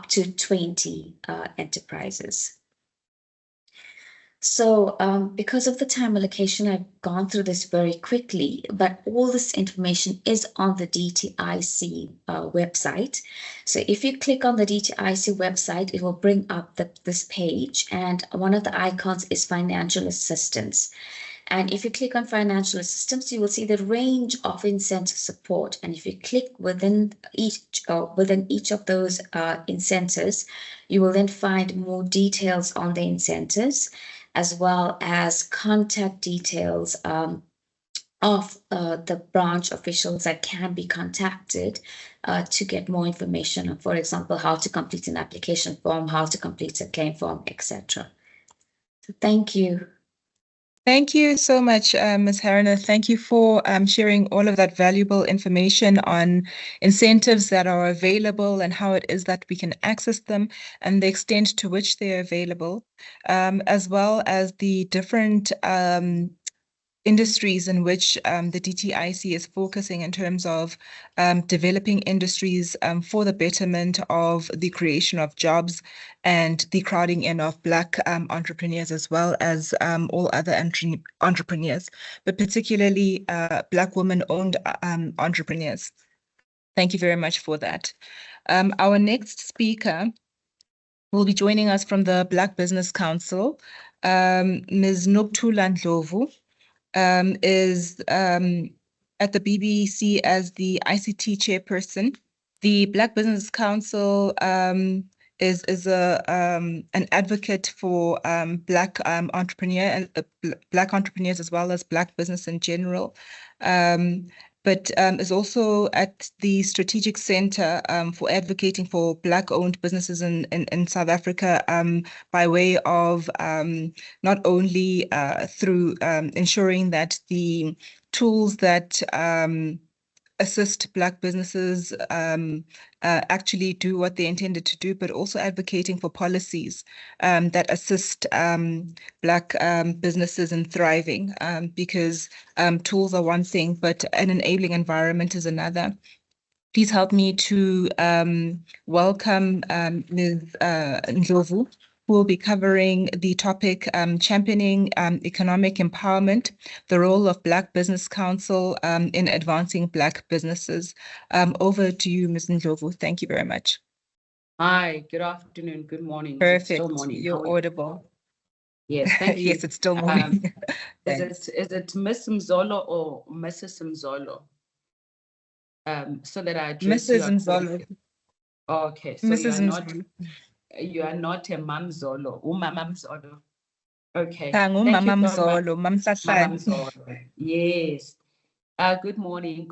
to 20 enterprises. So because of the time allocation, I've gone through this very quickly, but all this information is on the DTIC website. So if you click on the DTIC website, it will bring up this page, and one of the icons is financial assistance. And if you click on financial assistance, you will see the range of incentive support. And if you click within each of those incentives, you will then find more details on the incentives, as well as contact details of the branch officials that can be contacted to get more information on, for example, how to complete an application form, how to complete a claim form, etc. So thank you. Thank you so much, Ms. Hariner. Thank you for sharing all of that valuable information on incentives that are available and how it is that we can access them and the extent to which they're available, as well as the different industries in which the DTIC is focusing in terms of developing industries for the betterment of the creation of jobs and the crowding in of Black entrepreneurs, as well as all other entrepreneurs, but particularly Black women-owned entrepreneurs. Thank you very much for that. Our next speaker will be joining us from the Black Business Council, Ms. Nokuthula Ndlovu. Is at the BBC as the ICT chairperson. The Black Business Council is an advocate for Black entrepreneurs as well as Black business in general. But is also at the strategic center for advocating for Black-owned businesses in South Africa by way of not only through ensuring that the tools that assist Black businesses actually do what they intended to do, but also advocating for policies that assist Black businesses in thriving, because tools are one thing, but an enabling environment is another. Please help me to welcome Ms. Ndlovu, who will be covering the topic championing economic empowerment, the role of Black Business Council in advancing Black businesses. Over to you, Ms. Ndlovu. Thank you very much. Hi, good afternoon, good morning. Perfect. It's still morning. You're audible. Yes, thank you. Yes, it's still morning. Is it Miss Mzolo or Mrs. Mzolo? So that I address Mrs. Mzolo. Okay, so Mrs. you are not a Mam Zolo, Mama Mzolo. Okay. Mama Mzolo, Mam Mzolo. Yes. Good morning,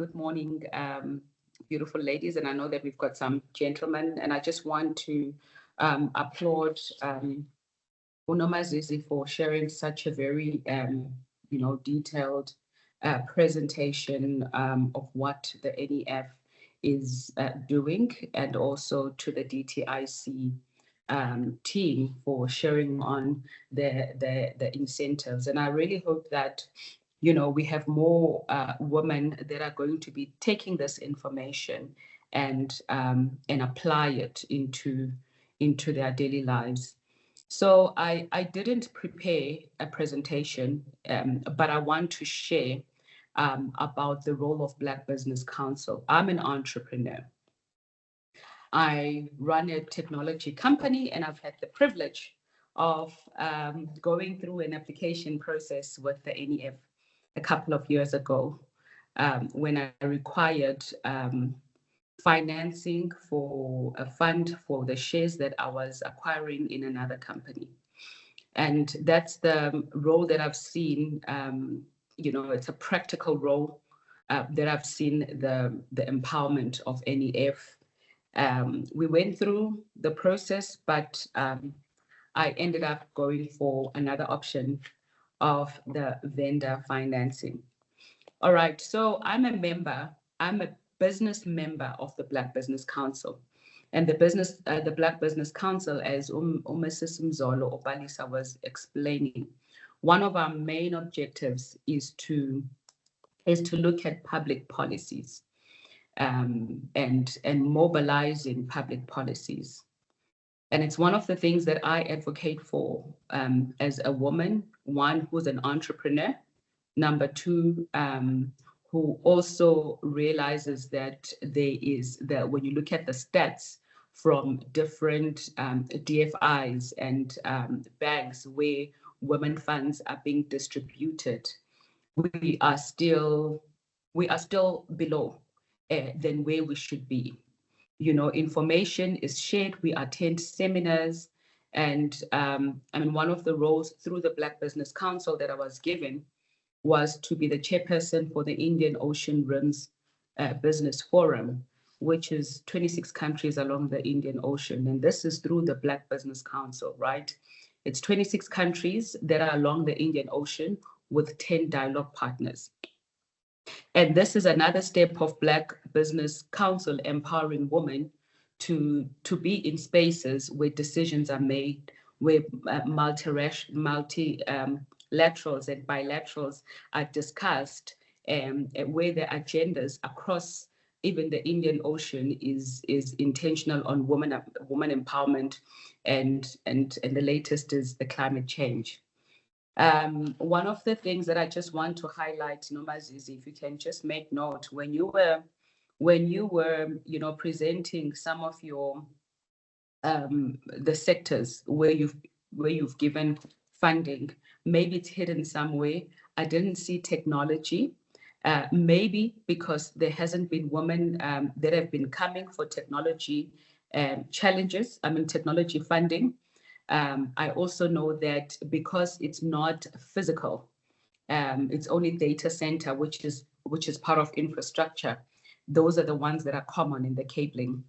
beautiful ladies, and I know that we've got some gentlemen, and I just want to applaud Unomazisi for sharing such a very detailed presentation of what the NEF is doing, and also to the DTIC team for sharing on the incentives. And I really hope that we have more women that are going to be taking this information and apply it into their daily lives. So I didn't prepare a presentation, but I want to share about the role of Black Business Council. I'm an entrepreneur. I run a technology company, and I've had the privilege of going through an application process with the NEF a couple of years ago, when I required financing for a fund for the shares that I was acquiring in another company. And that's the role that I've seen, it's a practical role that I've seen the empowerment of NEF. We went through the process, but I ended up going for another option of the vendor financing. All right, so I'm a business member of the Black Business Council. And the Black Business Council, as Mrs. Mzolo Opalisa was explaining, one of our main objectives is to look at public policies and mobilizing public policies. And it's one of the things that I advocate for as a woman, one, who's an entrepreneur, number two, who also realizes that when you look at the stats from different DFIs and banks where women funds are being distributed, we are still below than where we should be. You know, information is shared, we attend seminars, and I mean, one of the roles through the Black Business Council that I was given was to be the chairperson for the Indian Ocean Rims Business Forum, which is 26 countries along the Indian Ocean. And this is through the Black Business Council, right? It's 26 countries that are along the Indian Ocean with 10 dialogue partners. And this is another step of Black Business Council empowering women to be in spaces where decisions are made, where multilaterals and bilaterals are discussed, where the agendas across even the Indian Ocean is intentional on woman empowerment, and the latest is the climate change. One of the things that I just want to highlight, Nomazizi, if you can just make note, when you were you know, presenting some of your the sectors where you've given funding, maybe it's hidden somewhere. I didn't see technology, maybe because there hasn't been women that have been coming for technology challenges, I mean technology funding. I also know that because it's not physical, it's only data center, which is part of infrastructure. Those are the ones that are common in the cabling.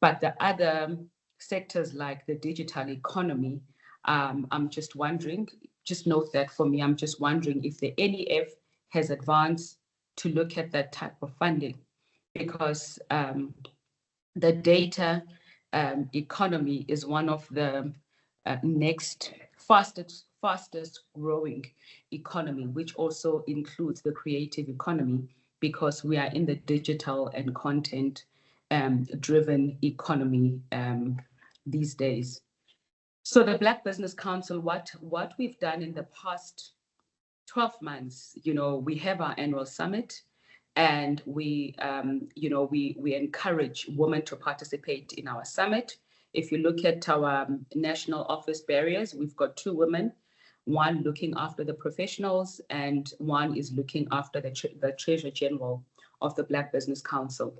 But the other sectors like the digital economy, I'm just wondering, just note that for me, I'm just wondering if the NEF has advanced to look at that type of funding, because the data economy is one of the next fastest growing economy, which also includes the creative economy, because we are in the digital and content driven economy these days. So the Black Business Council, what we've done in the past 12 months, you know, we have our annual summit, and we encourage women to participate in our summit. If you look at our national office barriers, we've got 2 women, one looking after the professionals and one is looking after the Treasurer General of the Black Business Council.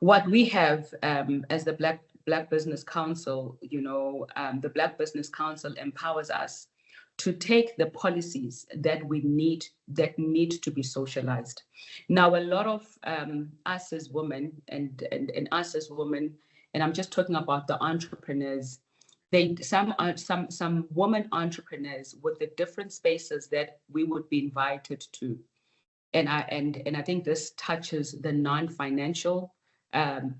What we have as the Black Business Council, you know, the Black Business Council empowers us to take the policies that we need, that need to be socialized. Now, a lot of us as women and us as women, and I'm just talking about the entrepreneurs, some women entrepreneurs with the different spaces that we would be invited to. And I think this touches the non-financial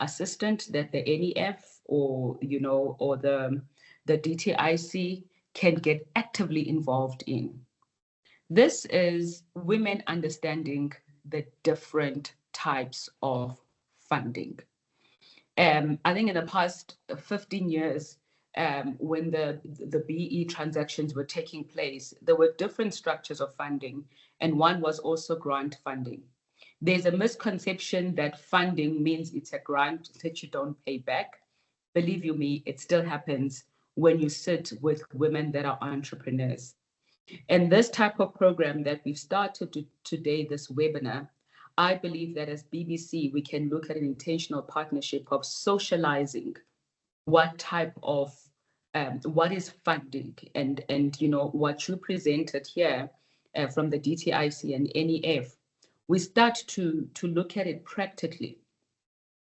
assistant that the NEF or the DTIC can get actively involved in. This is women understanding the different types of funding. I think in the past 15 years, when the BE transactions were taking place, there were different structures of funding, and one was also grant funding. There's a misconception that funding means it's a grant that you don't pay back. Believe you me, it still happens when you sit with women that are entrepreneurs. And this type of program that we've started today, this webinar, I believe that as BBC, we can look at an intentional partnership of socializing what type of, what is funding, and you know, what you presented here from the DTIC and NEF, we start to look at it practically,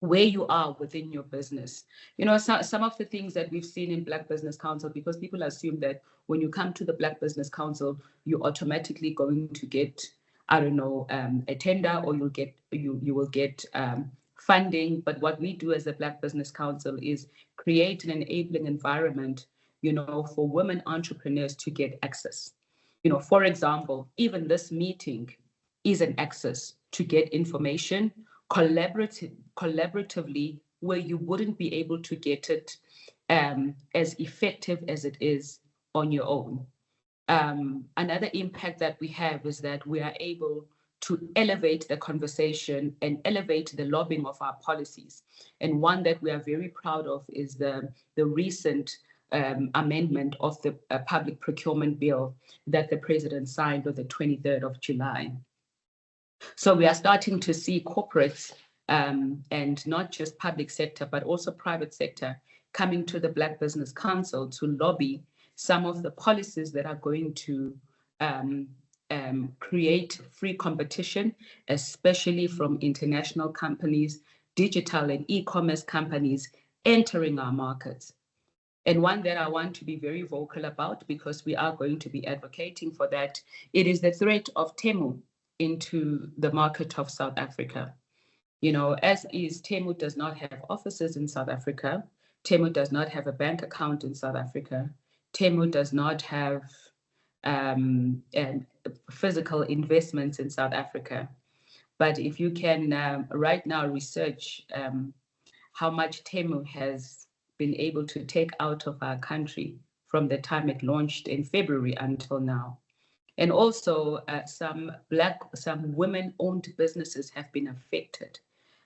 where you are within your business. You know, some of the things that we've seen in Black Business Council, because people assume that when you come to the Black Business Council, you're automatically going to get, I don't know, a tender, or you will get funding. But what we do as the Black Business Council is create an enabling environment, you know, for women entrepreneurs to get access. You know, for example, even this meeting is an access to get information collaboratively, where you wouldn't be able to get it as effective as it is on your own. Another impact that we have is that we are able to elevate the conversation and elevate the lobbying of our policies. And one that we are very proud of is the recent amendment of the public procurement bill that the president signed on the 23rd of July. So we are starting to see corporates and not just public sector, but also private sector coming to the Black Business Council to lobby some of the policies that are going to create free competition, especially from international companies, digital and e-commerce companies entering our markets. And one that I want to be very vocal about, because we are going to be advocating for that, it is the threat of Temu into the market of South Africa. You know, as is, Temu does not have offices in South Africa. Temu does not have a bank account in South Africa. Temu does not have physical investments in South Africa. But if you can right now research how much Temu has been able to take out of our country from the time it launched in February until now. And also some women-owned businesses have been affected.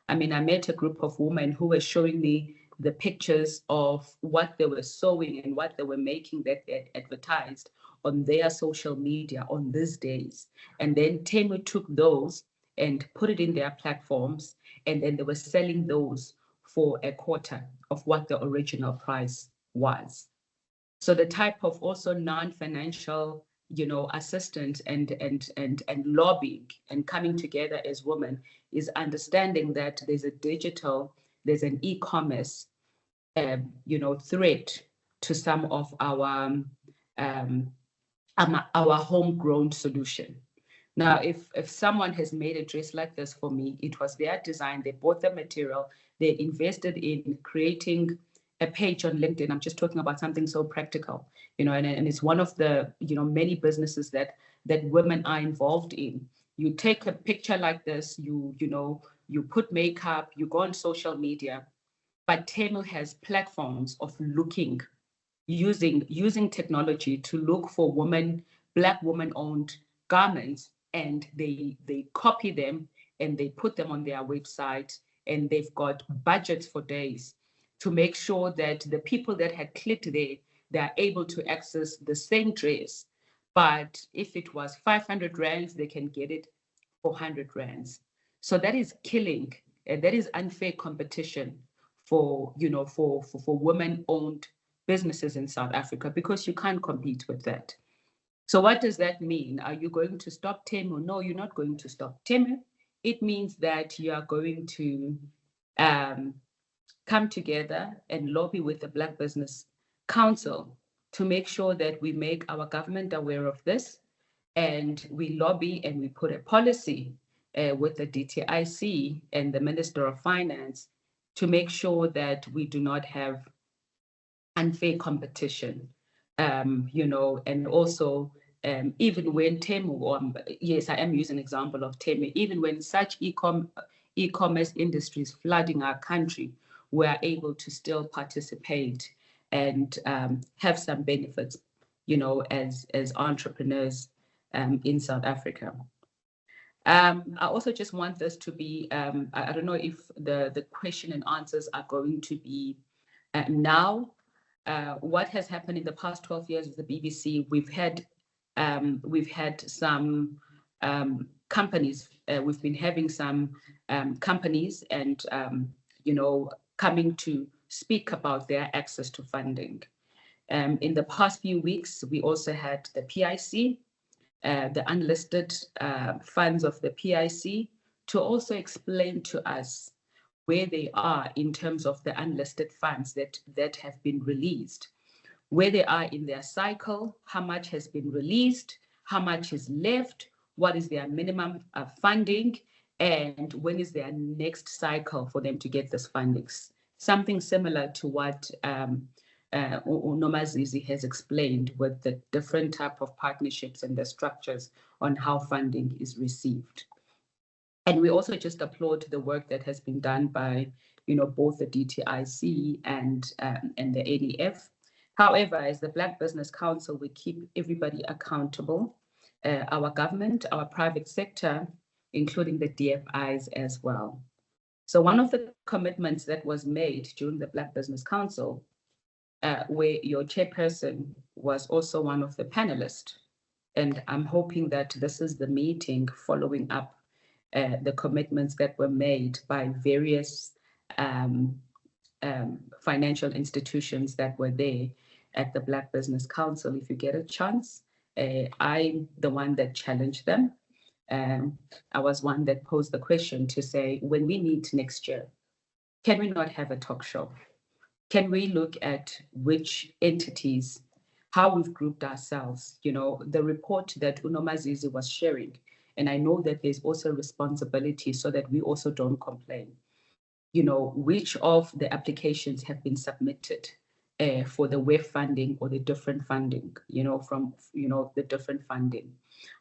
I mean, I met a group of women who were showing me the pictures of what they were sewing and what they were making that they had advertised on their social media on these days. And then Temu took those and put it in their platforms, and then they were selling those for a quarter of what the original price was. So the type of also non-financial, you know, assistance and lobbying and coming together as women is understanding that there's a digital, there's an e-commerce, you know, threat to some of our homegrown solution. Now, if someone has made a dress like this for me, it was their design, they bought the material, they invested in creating a page on LinkedIn. I'm just talking about something so practical, you know, and it's one of the, you know, many businesses that women are involved in. You take a picture like this, you put makeup, you go on social media, but Temu has platforms of using technology to look for Black woman-owned garments, and they copy them and they put them on their website, and they've got budgets for days to make sure that the people that had clicked there, they are able to access the same dress. But if it was 500 rands, they can get it for 100 rands. So that is killing, and that is unfair competition for, you know, for women-owned businesses in South Africa, because you can't compete with that. So what does that mean? Are you going to stop Temu? No, you're not going to stop Temu. It means that you are going to come together and lobby with the Black Business Council to make sure that we make our government aware of this, and we lobby and we put a policy with the DTIC and the Minister of Finance to make sure that we do not have unfair competition, you know, and also even when Temu, yes, I am using an example of Temu, even when such e-commerce industries flooding our country, we are able to still participate and have some benefits, you know, as entrepreneurs in South Africa. I also just want this to be, I don't know if the question and answers are going to be now. What has happened in the past 12 years with the BBC? We've had some companies. We've been having some companies and you know, coming to speak about their access to funding. In the past few weeks, we also had the PIC, the unlisted funds of the PIC, to also explain to us where they are in terms of the unlisted funds that have been released, where they are in their cycle, how much has been released, how much is left, what is their minimum funding, and when is their next cycle for them to get this funding. Something similar to what Nomazizi has explained with the different type of partnerships and the structures on how funding is received. And we also just applaud the work that has been done by both the DTIC and the NEF. However, as the Black Business Council, we keep everybody accountable, our government, our private sector, including the DFIs as well. So one of the commitments that was made during the Black Business Council, where your chairperson was also one of the panelists, and I'm hoping that this is the meeting following up the commitments that were made by various financial institutions that were there at the Black Business Council. If you get a chance, I'm the one that challenged them. I was one that posed the question to say, when we meet next year, can we not have a talk show? Can we look at which entities, how we've grouped ourselves? The report that Unomazizi was sharing, and I know that there's also responsibility so that we also don't complain. Which of the applications have been submitted for the WEF funding or the different funding, from, the different funding.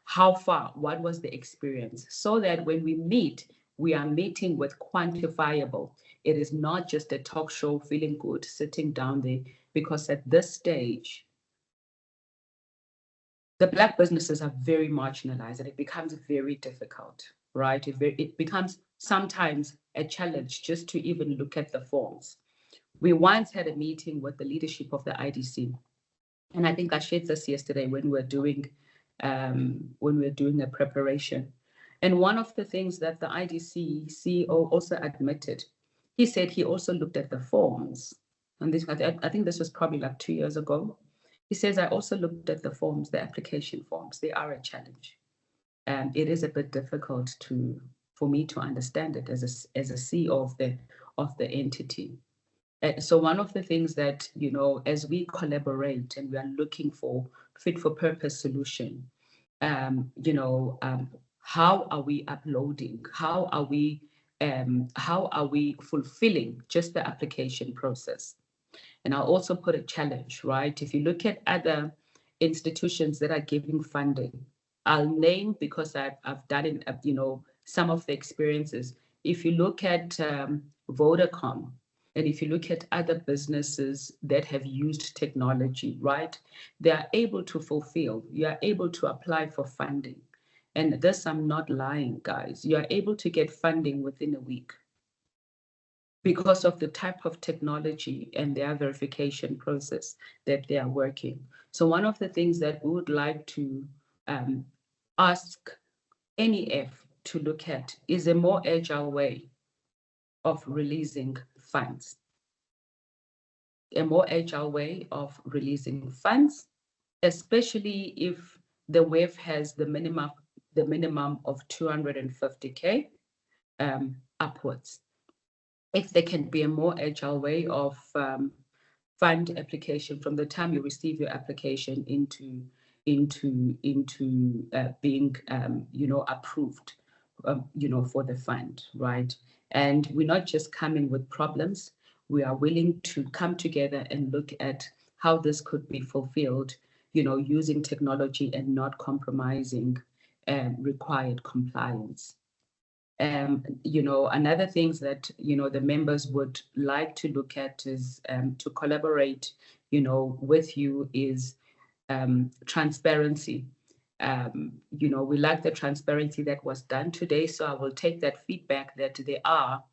How far, what was the experience? So that when we meet, we are meeting with quantifiable. It is not just a talk show, feeling good, sitting down there, because at this stage, the Black businesses are very marginalized and it becomes very difficult, right? It becomes sometimes a challenge just to even look at the forms. We once had a meeting with the leadership of the IDC, and I think I shared this yesterday when we were doing a preparation. And one of the things that the IDC CEO also admitted, he said he also looked at the forms. And this, I think this was probably like 2 years ago. He says, I also looked at the forms, the application forms. They are a challenge. It is a bit difficult for me to understand it as a CEO of the entity. So one of the things that, as we collaborate and we are looking for fit for purpose solution, how are we uploading? How are we fulfilling just the application process? And I'll also put a challenge, right? If you look at other institutions that are giving funding, I'll name because I've done it, some of the experiences. If you look at Vodacom, and if you look at other businesses that have used technology, right, they are able to fulfill, you are able to apply for funding. And this, I'm not lying, guys. You are able to get funding within a week because of the type of technology and their verification process that they are working. So one of the things that we would like to ask NEF to look at is a more agile way of releasing funds. A more agile way of releasing funds, especially if the WEF has the minimum of 250K upwards. If there can be a more agile way of fund application from the time you receive your application into being approved for the fund, right? And we're not just coming with problems, we are willing to come together and look at how this could be fulfilled, using technology and not compromising required compliance. Another things that, the members would like to look at is to collaborate, with you is transparency. We like the transparency that was done today. So I will take that feedback that there are,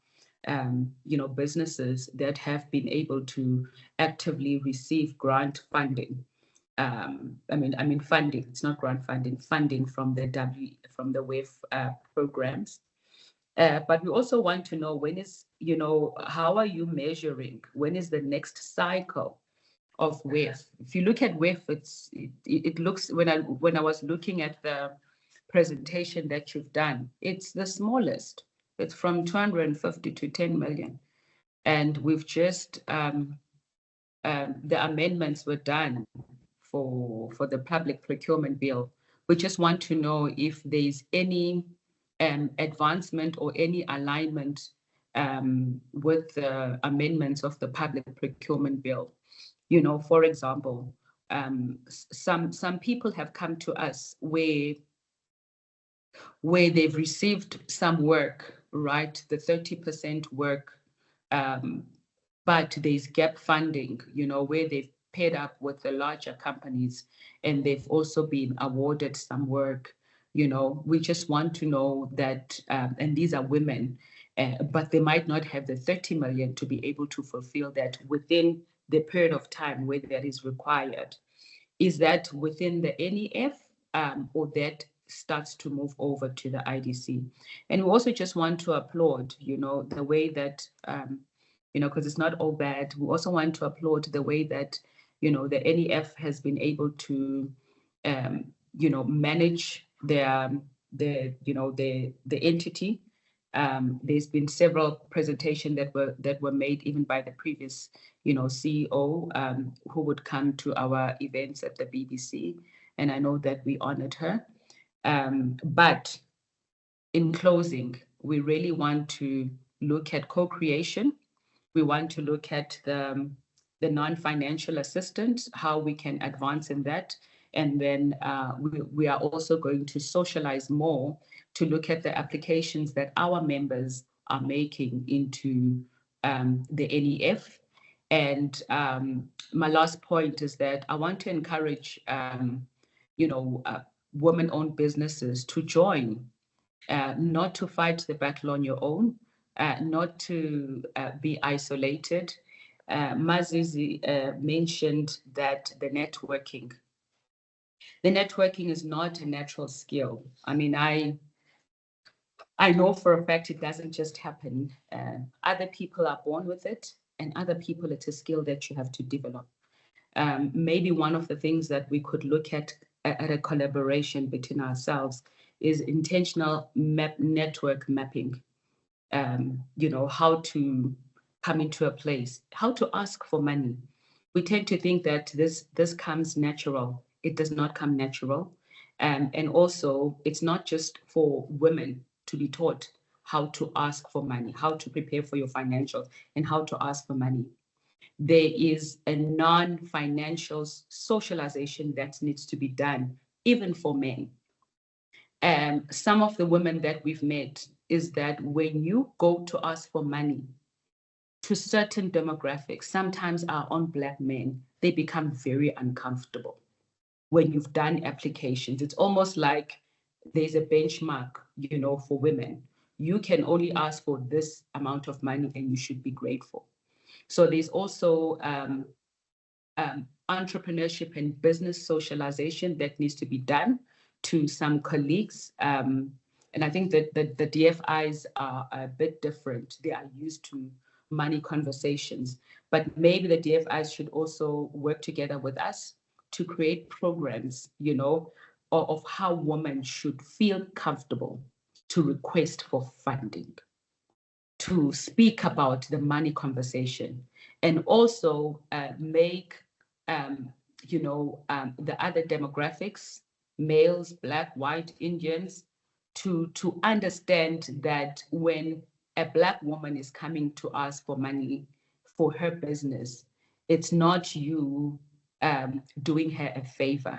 businesses that have been able to actively receive grant funding. Funding, it's not grant funding from the WEF programs. But we also want to know when is, how are you measuring? When is the next cycle of WEF? If you look at WEF, it looks, when I was looking at the presentation that you've done, it's the smallest. It's from 250 to 10 million. And we've just, the amendments were done for the public procurement bill. We just want to know if there's any advancement or any alignment with the amendments of the public procurement bill. For example, some people have come to us where they've received some work, right? The 30% work But there's gap funding, where they've paired up with the larger companies and they've also been awarded some work. We just want to know that, and these are women, but they might not have the 30 million to be able to fulfill that within the period of time where that is required. Is that within the NEF, or that starts to move over to the IDC? And we also just want to applaud, the way that, because it's not all bad. We also want to applaud the way that, the NEF has been able to, manage the entity. There's been several presentations that were made even by the previous, CEO, who would come to our events at the BBC, and I know that we honored her. But in closing, we really want to look at co-creation. We want to look at the non-financial assistance, how we can advance in that. And then we are also going to socialize more to look at the applications that our members are making into the NEF. And my last point is that I want to encourage, women-owned businesses to join, not to fight the battle on your own, not to be isolated. Mazizi mentioned that the networking is not a natural skill. I mean, I know for a fact it doesn't just happen. Other people are born with it, and other people, it's a skill that you have to develop. Maybe one of the things that we could look at a collaboration between ourselves is intentional network mapping. How to come into a place, how to ask for money. We tend to think that this comes natural. It does not come natural. And also, it's not just for women to be taught how to ask for money, how to prepare for your financials, and how to ask for money. There is a non-financial socialization that needs to be done, even for men. Some of the women that we've met is that when you go to ask for money to certain demographics, sometimes our own Black men, they become very uncomfortable. When you've done applications, it's almost like there's a benchmark, for women. You can only ask for this amount of money and you should be grateful. So there's also entrepreneurship and business socialization that needs to be done to some colleagues. And I think that the DFIs are a bit different. They are used to money conversations, but maybe the DFIs should also work together with us to create programs, of how women should feel comfortable to request for funding, to speak about the money conversation, and also make, the other demographics, males, Black, white, Indians, to understand that when a Black woman is coming to ask for money for her business, it's not you doing her a favor.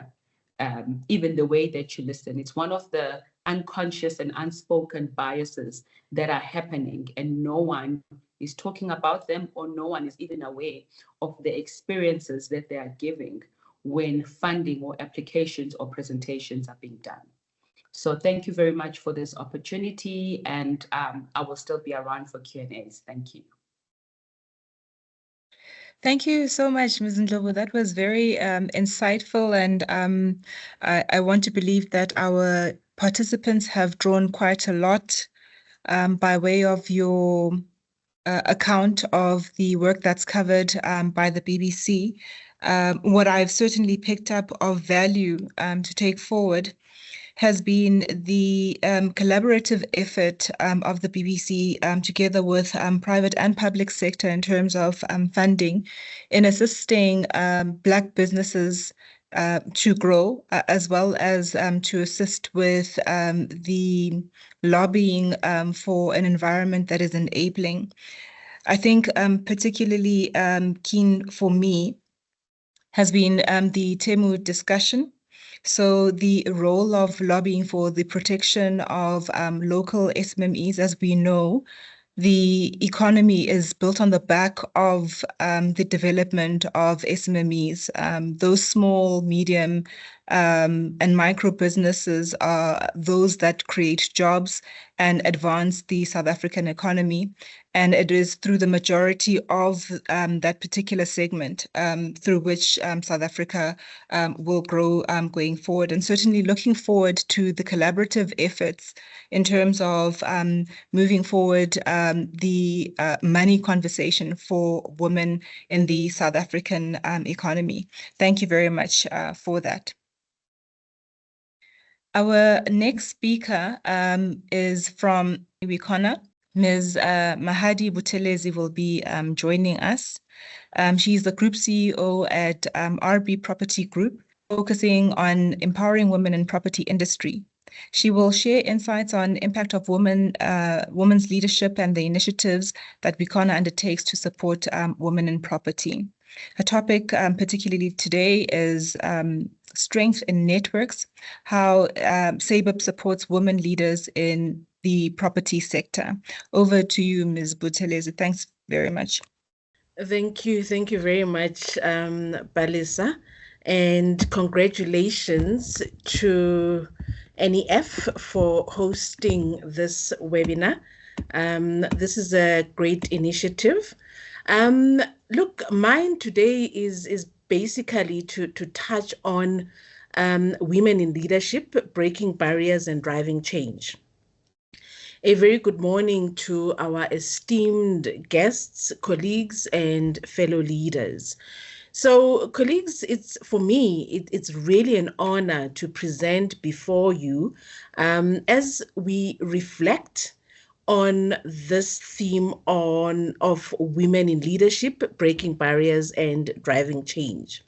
Even the way that you listen, it's one of the unconscious and unspoken biases that are happening, and no one is talking about them, or no one is even aware of the experiences that they are giving when funding or applications or presentations are being done. So thank you very much for this opportunity, and I will still be around for Q&As. Thank you. Thank you so much, Ms. Ndlovu. That was very insightful, and I want to believe that our participants have drawn quite a lot by way of your account of the work that's covered by the BBC. What I've certainly picked up of value to take forward has been the collaborative effort of the BBC together with private and public sector in terms of funding in assisting Black businesses to grow, as well as to assist with the lobbying for an environment that is enabling. I think particularly keen for me has been the Temu discussion. So the role of lobbying for the protection of local SMMEs, as we know the economy is built on the back of the development of SMMEs. Those small, medium, and micro businesses are those that create jobs and advance the South African economy. And it is through the majority of that particular segment through which South Africa will grow going forward. And certainly looking forward to the collaborative efforts in terms of moving forward the money conversation for women in the South African economy. Thank you very much for that. Our next speaker is from Wikona. Ms. Mahadi Buthelezi will be joining us. She's the Group CEO at RB Property Group, focusing on empowering women in property industry. She will share insights on impact of women's leadership and the initiatives that Wikona undertakes to support women in property. Her topic, particularly today, is strength in networks, how SABIP supports women leaders in the property sector. Over to you, Ms. Buthelezi. Thanks very much. Thank you very much, Palesa, and congratulations to NEF for hosting this webinar. This is a great initiative. Look, mine today is basically to touch on women in leadership, breaking barriers and driving change. A very good morning to our esteemed guests, colleagues, and fellow leaders. So, colleagues, for me, it's really an honor to present before you as we reflect on this theme of women in leadership, breaking barriers, and driving change.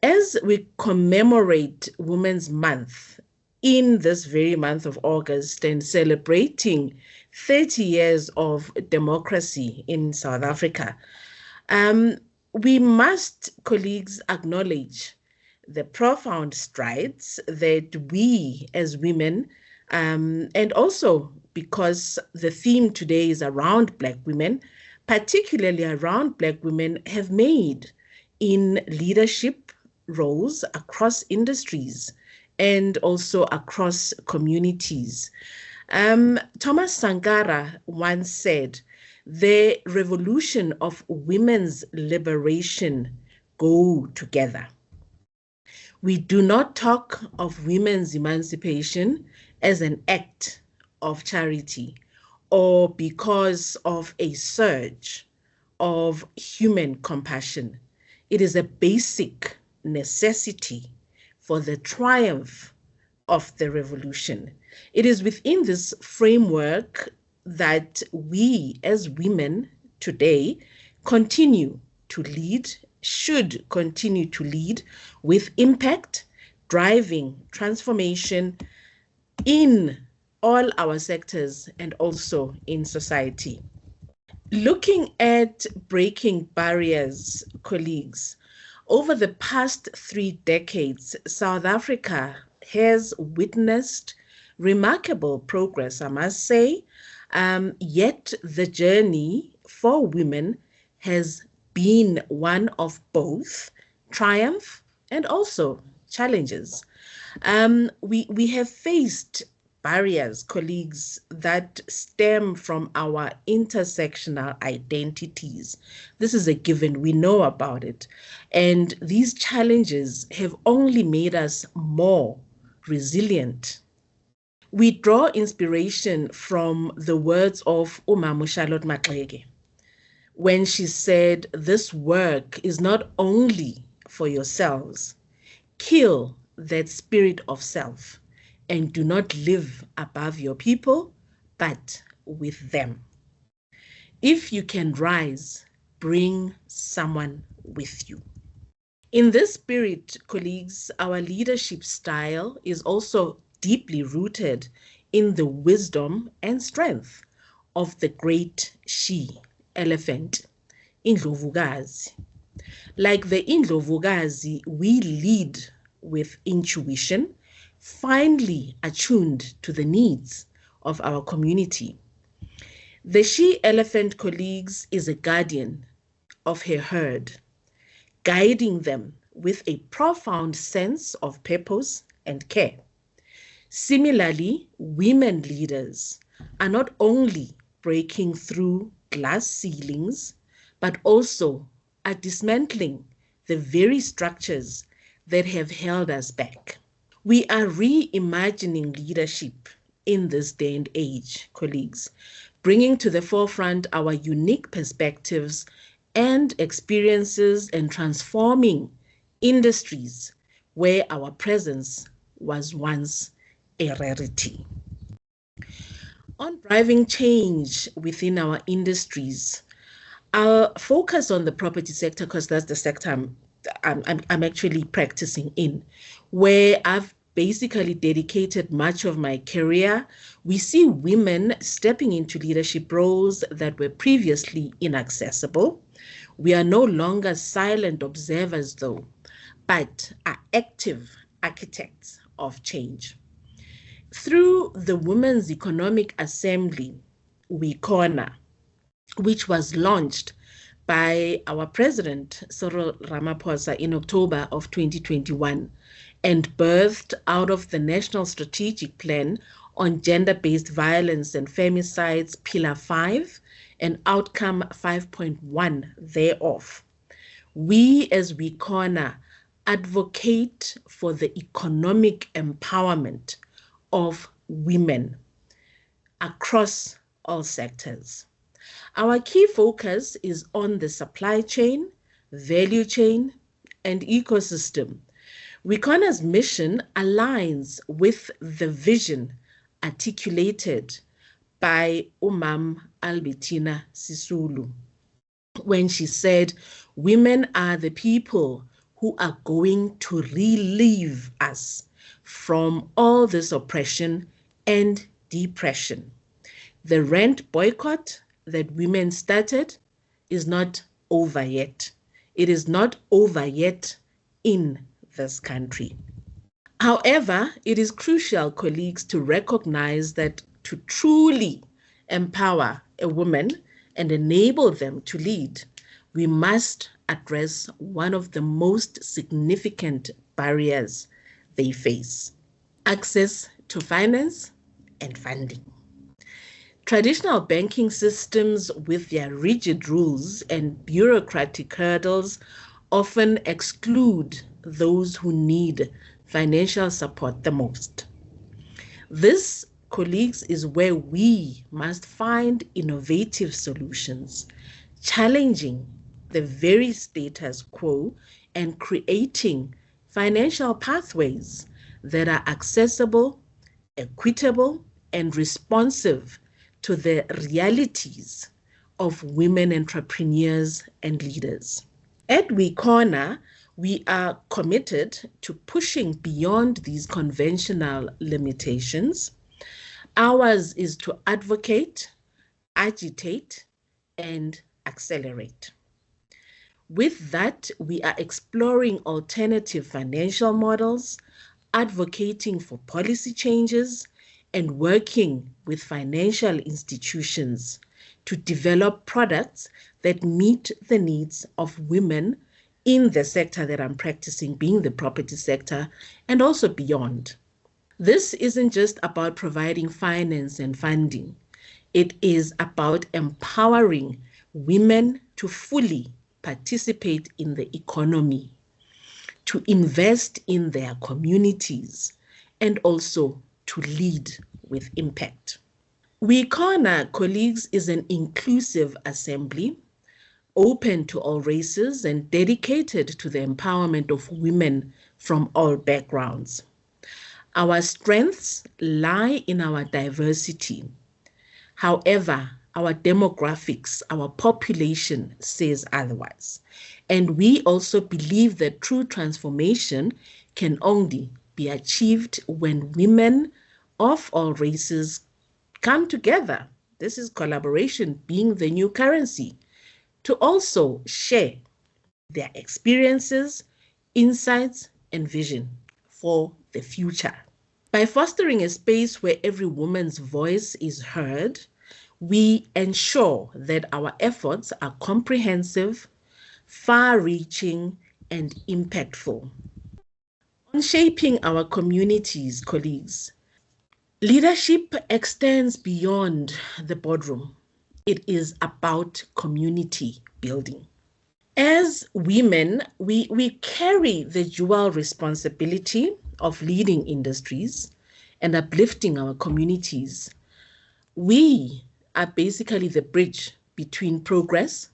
As we commemorate Women's Month in this very month of August and celebrating 30 years of democracy in South Africa, we must, colleagues, acknowledge the profound strides that we as women, and also because the theme today is around Black women, particularly around Black women, have made in leadership roles across industries and also across communities. Thomas Sankara once said, "The revolution of women's liberation go together." We do not talk of women's emancipation as an act of charity or because of a surge of human compassion. It is a basic necessity for the triumph of the revolution. It is within this framework that we as women today continue to lead, should continue to lead with impact, driving transformation in all our sectors and also in society. Looking at breaking barriers, colleagues, over the past 3 decades, South Africa has witnessed remarkable progress, I must say, yet the journey for women has been one of both triumph and also challenges. We have faced barriers, colleagues, that stem from our intersectional identities. This is a given, we know about it. And these challenges have only made us more resilient. We draw inspiration from the words of Umamu Charlotte Maxeke when she said, "This work is not only for yourselves. Kill that spirit of self and do not live above your people, but with them. If you can rise, bring someone with you." In this spirit, colleagues, our leadership style is also deeply rooted in the wisdom and strength of the great she elephant, Indlovukazi. Like the Indlovukazi, we lead with intuition, finely attuned to the needs of our community. The she-elephant colleagues is a guardian of her herd, guiding them with a profound sense of purpose and care. Similarly, women leaders are not only breaking through glass ceilings, but also are dismantling the very structures that have held us back. We are reimagining leadership in this day and age, colleagues, bringing to the forefront our unique perspectives and experiences and transforming industries where our presence was once a rarity. On driving change within our industries, I'll focus on the property sector because that's the sector I'm actually practicing in, where I've basically dedicated much of my career. We see women stepping into leadership roles that were previously inaccessible. We are no longer silent observers, though, but are active architects of change. Through the Women's Economic Assembly, We Corner, which was launched by our President, Cyril Ramaphosa, in October of 2021, and birthed out of the National Strategic Plan on Gender-Based Violence and Femicides, Pillar 5, and Outcome 5.1 thereof. We, as We Corner, advocate for the economic empowerment of women across all sectors. Our key focus is on the supply chain, value chain, and ecosystem. WeCorner's mission aligns with the vision articulated by Umam Albertina Sisulu when she said, "Women are the people who are going to relieve us from all this oppression and depression. The rent boycott that women started is not over yet. It is not over yet in this country." However, it is crucial, colleagues, to recognize that to truly empower a woman and enable them to lead, we must address one of the most significant barriers they face: access to finance and funding. Traditional banking systems, with their rigid rules and bureaucratic hurdles, often exclude those who need financial support the most. This, colleagues, is where we must find innovative solutions, challenging the very status quo and creating financial pathways that are accessible, equitable, and responsive to the realities of women entrepreneurs and leaders. At WeCorner, we are committed to pushing beyond these conventional limitations. Ours is to advocate, agitate, and accelerate. With that, we are exploring alternative financial models, advocating for policy changes, and working with financial institutions to develop products that meet the needs of women in the sector that I'm practicing, being the property sector, and also beyond. This isn't just about providing finance and funding. It is about empowering women to fully participate in the economy, to invest in their communities, and also to lead with impact. WeCorner, colleagues, is an inclusive assembly, open to all races and dedicated to the empowerment of women from all backgrounds. Our strengths lie in our diversity. However, our demographics, our population says otherwise. And we also believe that true transformation can only be achieved when women of all races come together. This is collaboration being the new currency, to also share their experiences, insights, and vision for the future. By fostering a space where every woman's voice is heard, we ensure that our efforts are comprehensive, far-reaching, and impactful. On shaping our communities, colleagues, leadership extends beyond the boardroom. It is about community building. As women, we carry the dual responsibility of leading industries and uplifting our communities. We are basically the bridge between progress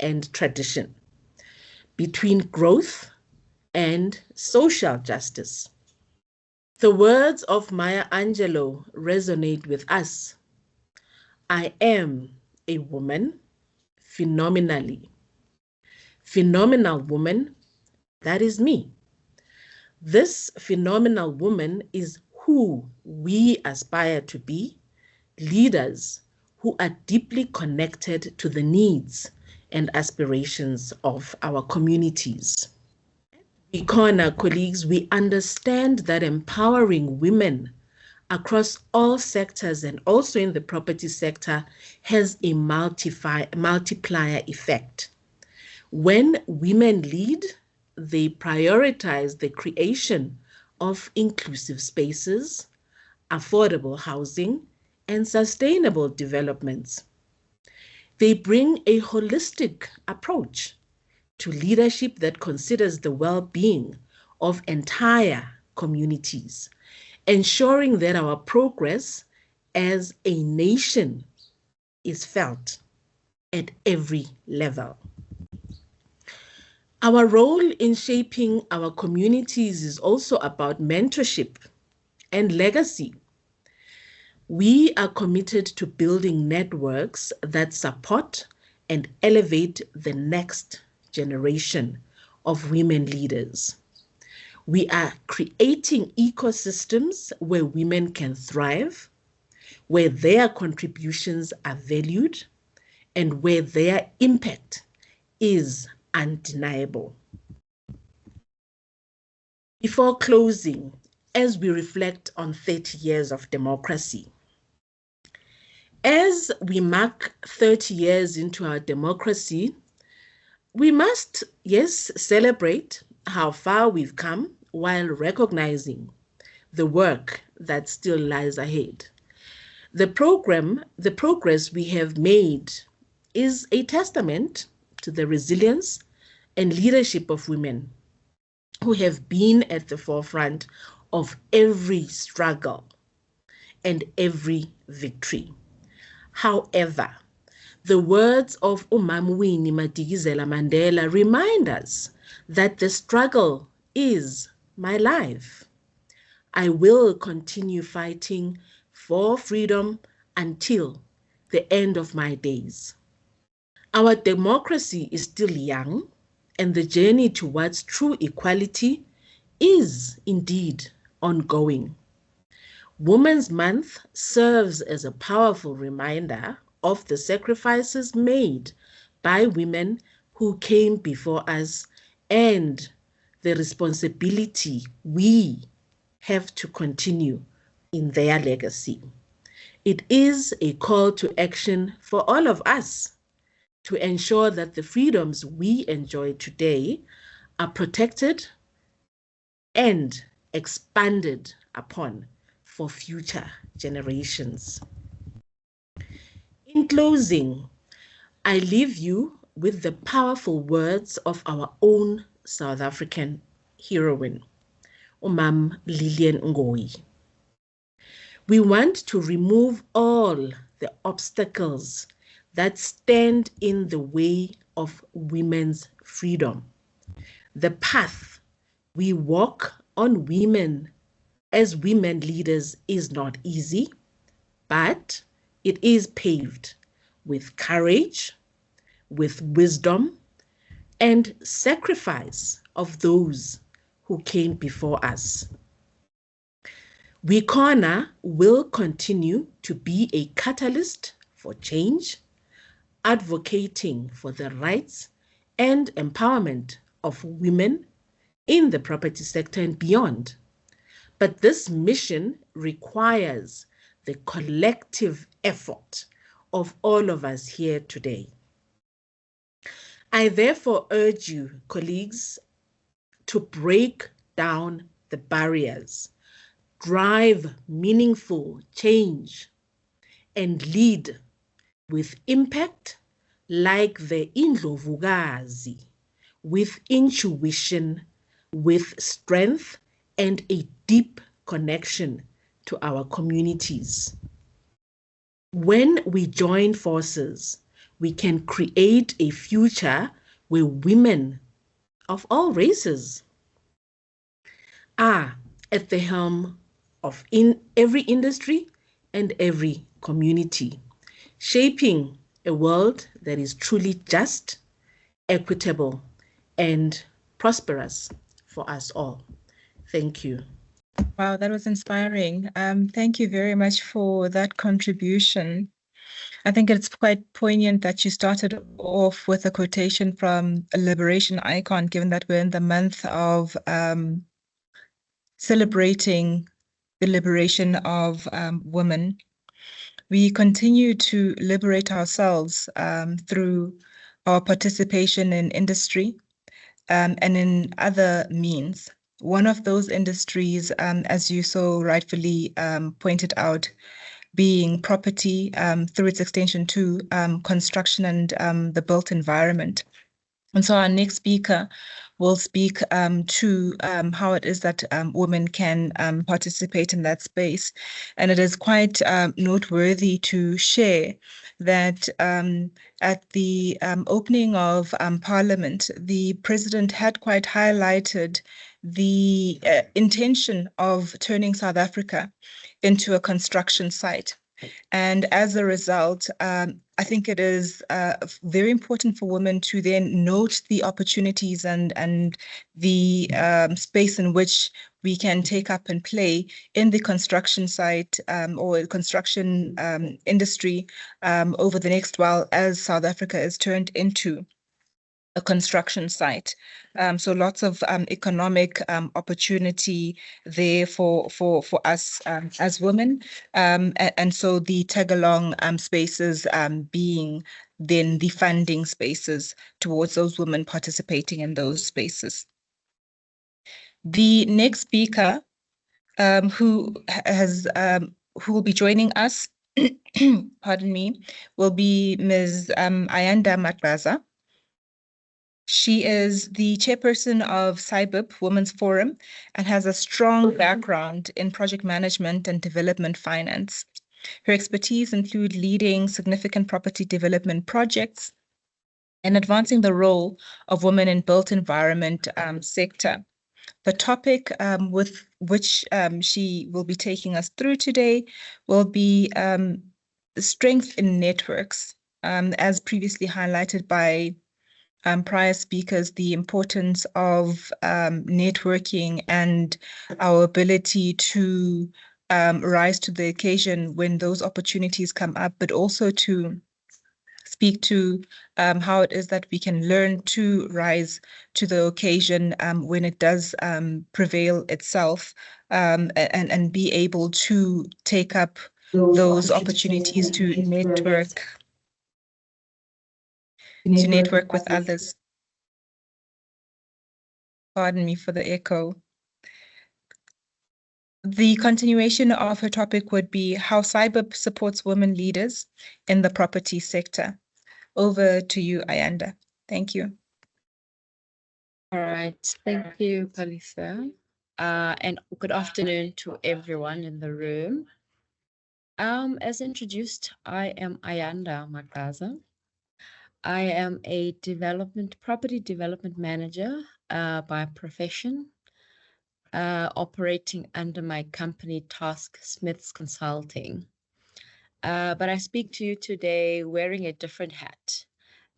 and tradition, between growth and social justice. The words of Maya Angelou resonate with us. I am a woman, phenomenally. Phenomenal woman, that is me. This phenomenal woman is who we aspire to be, leaders who are deeply connected to the needs and aspirations of our communities. iMbokodo, colleagues, we understand that empowering women across all sectors and also in the property sector has a multiplier effect. When women lead, they prioritize the creation of inclusive spaces, affordable housing, and sustainable developments. They bring a holistic approach to leadership that considers the well-being of entire communities, ensuring that our progress as a nation is felt at every level. Our role in shaping our communities is also about mentorship and legacy. We are committed to building networks that support and elevate the next generation of women leaders. We are creating ecosystems where women can thrive, where their contributions are valued, and where their impact is undeniable. Before closing, as we reflect on 30 years of democracy, as we mark 30 years into our democracy, we must, yes, celebrate how far we've come while recognizing the work that still lies ahead. The progress we have made is a testament to the resilience and leadership of women who have been at the forefront of every struggle and every victory. However, the words of Winnie Madikizela Mandela remind us that the struggle is my life. I will continue fighting for freedom until the end of my days. Our democracy is still young, and the journey towards true equality is indeed ongoing. Women's Month serves as a powerful reminder of the sacrifices made by women who came before us and the responsibility we have to continue in their legacy. It is a call to action for all of us to ensure that the freedoms we enjoy today are protected and expanded upon for future generations. In closing, I leave you with the powerful words of our own South African heroine, Umam Lilian Ngoyi. We want to remove all the obstacles that stand in the way of women's freedom. The path we walk on as women leaders is not easy, but it is paved with courage, with wisdom, and sacrifice of those who came before us. iMbokodo will continue to be a catalyst for change, advocating for the rights and empowerment of women in the property sector and beyond. But this mission requires the collective effort of all of us here today. I therefore urge you, colleagues, to break down the barriers, drive meaningful change, and lead with impact like the Indlovukazi, with intuition, with strength, and a deep connection to our communities. When we join forces, we can create a future where women of all races are at the helm of every industry and every community, shaping a world that is truly just, equitable, and prosperous for us all. Thank you. Wow, that was inspiring. Thank you very much for that contribution. I think it's quite poignant that you started off with a quotation from a liberation icon, given that we're in the month of celebrating the liberation of women. We continue to liberate ourselves through our participation in industry and in other means. One of those industries, as you so rightfully pointed out, being property through its extension to construction and the built environment. And so our next speaker will speak to how it is that women can participate in that space. And it is quite noteworthy to share that at the opening of Parliament, the president had quite highlighted the intention of turning South Africa into a construction site. And as a result, I think it is very important for women to then note the opportunities and the space in which we can take up and play in the construction site or construction industry over the next while as South Africa is turned into a construction site. So lots of economic opportunity there for us as women. And so the tag-along spaces being then the funding spaces towards those women participating in those spaces. The next speaker who will be joining us, pardon me, will be Ms. Ayanda Matbaza. She is the chairperson of SIBIP Women's Forum and has a strong background in project management and development finance. Her expertise include leading significant property development projects and advancing the role of women in built environment sector. The topic with which she will be taking us through today will be strength in networks, as previously highlighted by prior speakers, the importance of networking and our ability to rise to the occasion when those opportunities come up, but also to speak to how it is that we can learn to rise to the occasion when it does prevail itself and be able to take up those opportunities to network with others. Pardon me for the echo. The continuation of her topic would be how SIBIP supports women leaders in the property sector. Over to you, Ayanda. Thank you. All right. Thank you, Palisa. And good afternoon to everyone in the room. As introduced, I am Ayanda Matbaza. I am a property development manager by profession, operating under my company Task Smiths Consulting. But I speak to you today wearing a different hat,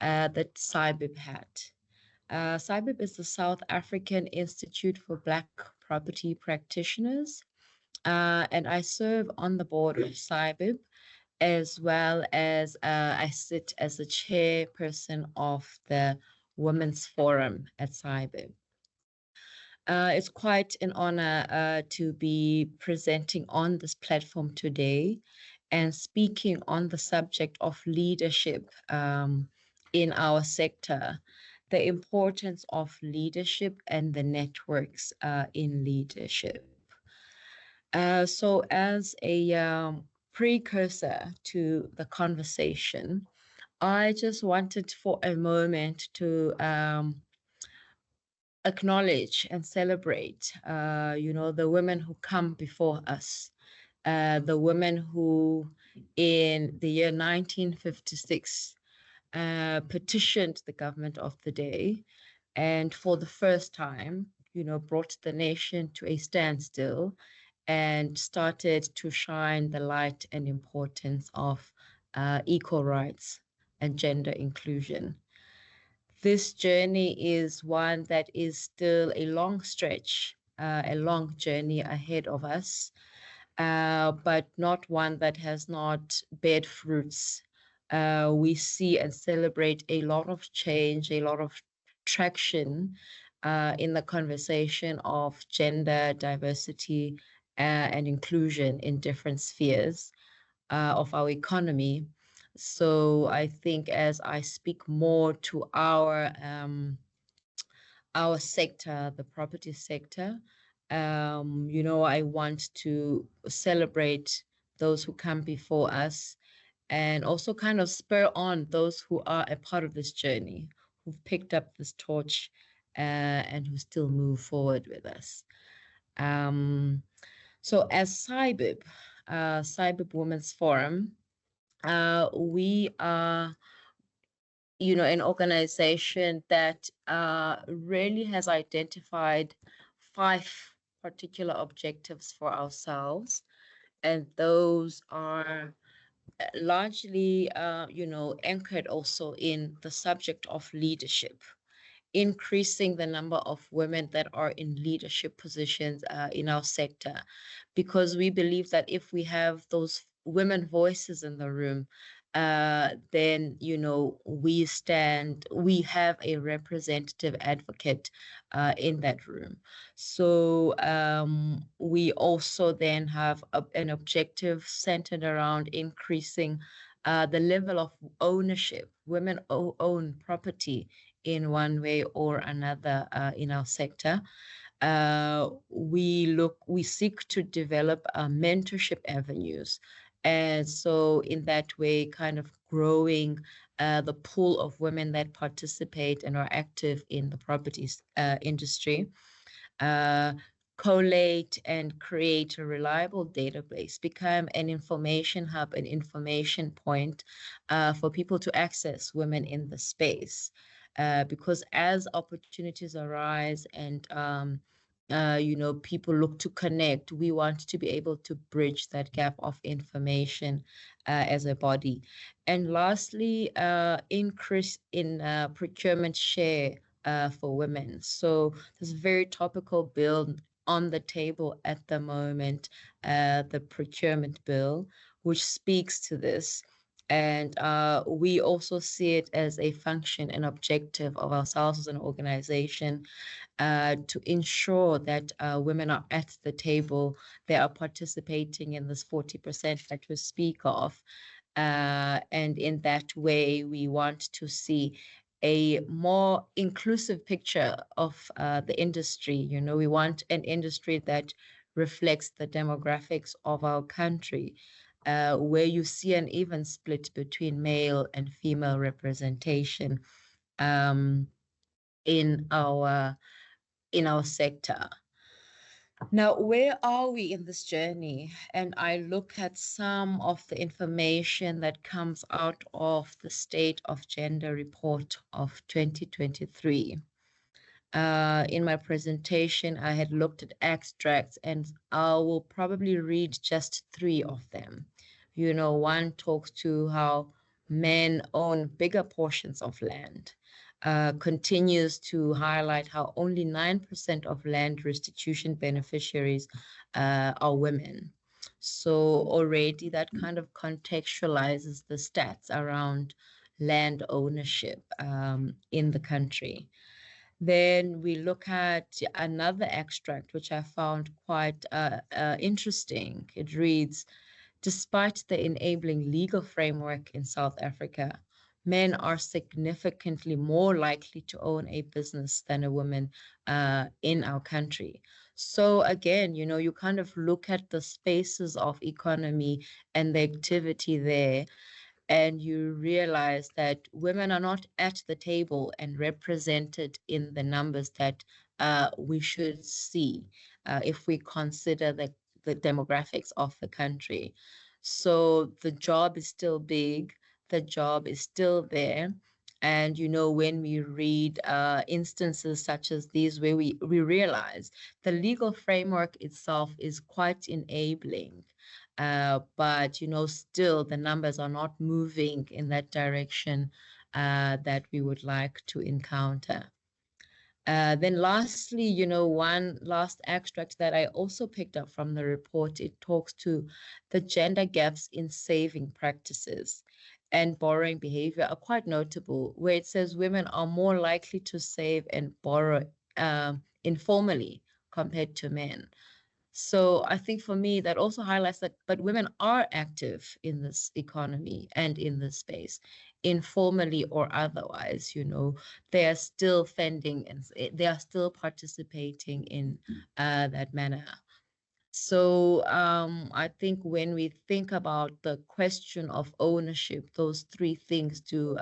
the SIBIP hat. SIBIP is the South African Institute for Black Property Practitioners, and I serve on the board of SIBIP, as well as I sit as the chairperson of the Women's Forum at SIBIP. It's quite an honor to be presenting on this platform today and speaking on the subject of leadership in our sector, the importance of leadership and the networks in leadership. So as a precursor to the conversation, I just wanted for a moment to acknowledge and celebrate, the women who come before us, the women who in the year 1956 petitioned the government of the day and for the first time, brought the nation to a standstill and started to shine the light and importance of equal rights and gender inclusion. This journey is one that is still a long stretch, a long journey ahead of us, but not one that has not bared fruits. We see and celebrate a lot of change, a lot of traction in the conversation of gender diversity and inclusion in different spheres of our economy. So I think as I speak more to our sector, the property sector, I want to celebrate those who come before us and also kind of spur on those who are a part of this journey, who've picked up this torch and who still move forward with us. So as CYBIB Women's Forum, we are, an organization that really has identified 5 particular objectives for ourselves. And those are largely, anchored also in the subject of leadership, increasing the number of women that are in leadership positions in our sector, because we believe that if we have those women voices in the room, then, we have a representative advocate in that room. So we also then have an objective centered around increasing the level of ownership. Women own property in one way or another in our sector. We seek to develop mentorship avenues. And so in that way, kind of growing the pool of women that participate and are active in the property industry. Collate and create a reliable database, become an information hub, an information point for people to access women in the space. Because as opportunities arise and people look to connect, we want to be able to bridge that gap of information as a body. And lastly, increase in procurement share for women. So there's a very topical bill on the table at the moment, the procurement bill, which speaks to this. And we also see it as a function and objective of ourselves as an organization to ensure that women are at the table, they are participating in this 40% that we speak of. And in that way, we want to see a more inclusive picture of the industry. We want an industry that reflects the demographics of our country, where you see an even split between male and female representation in our sector. Now, where are we in this journey? And I look at some of the information that comes out of the State of Gender Report of 2023. In my presentation, I had looked at extracts, and I will probably read just 3 of them. One talks to how men own bigger portions of land. Continues to highlight how only 9% of land restitution beneficiaries are women. So already that kind of contextualizes the stats around land ownership in the country. Then we look at another extract, which I found quite interesting. It reads, Despite the enabling legal framework in South Africa, men are significantly more likely to own a business than a woman in our country. So again, you know, you kind of look at the spaces of economy and the activity there, and you realize that women are not at the table and represented in the numbers that we should see if we consider the demographics of the country. So the job is still big, the job is still there. And, you know, when we read instances such as these, where we realize the legal framework itself is quite enabling. But, you know, still the numbers are not moving in that direction that we would like to encounter. Then lastly, you know, one last extract that I also picked up from the report, it talks to the gender gaps in saving practices and borrowing behavior are quite notable, where it says women are more likely to save and borrow informally compared to men. So I think for me, that also highlights that, but women are active in this economy and in this space, informally or otherwise, you know, they are still fending and they are still participating in that manner. So I think when we think about the question of ownership, those three things do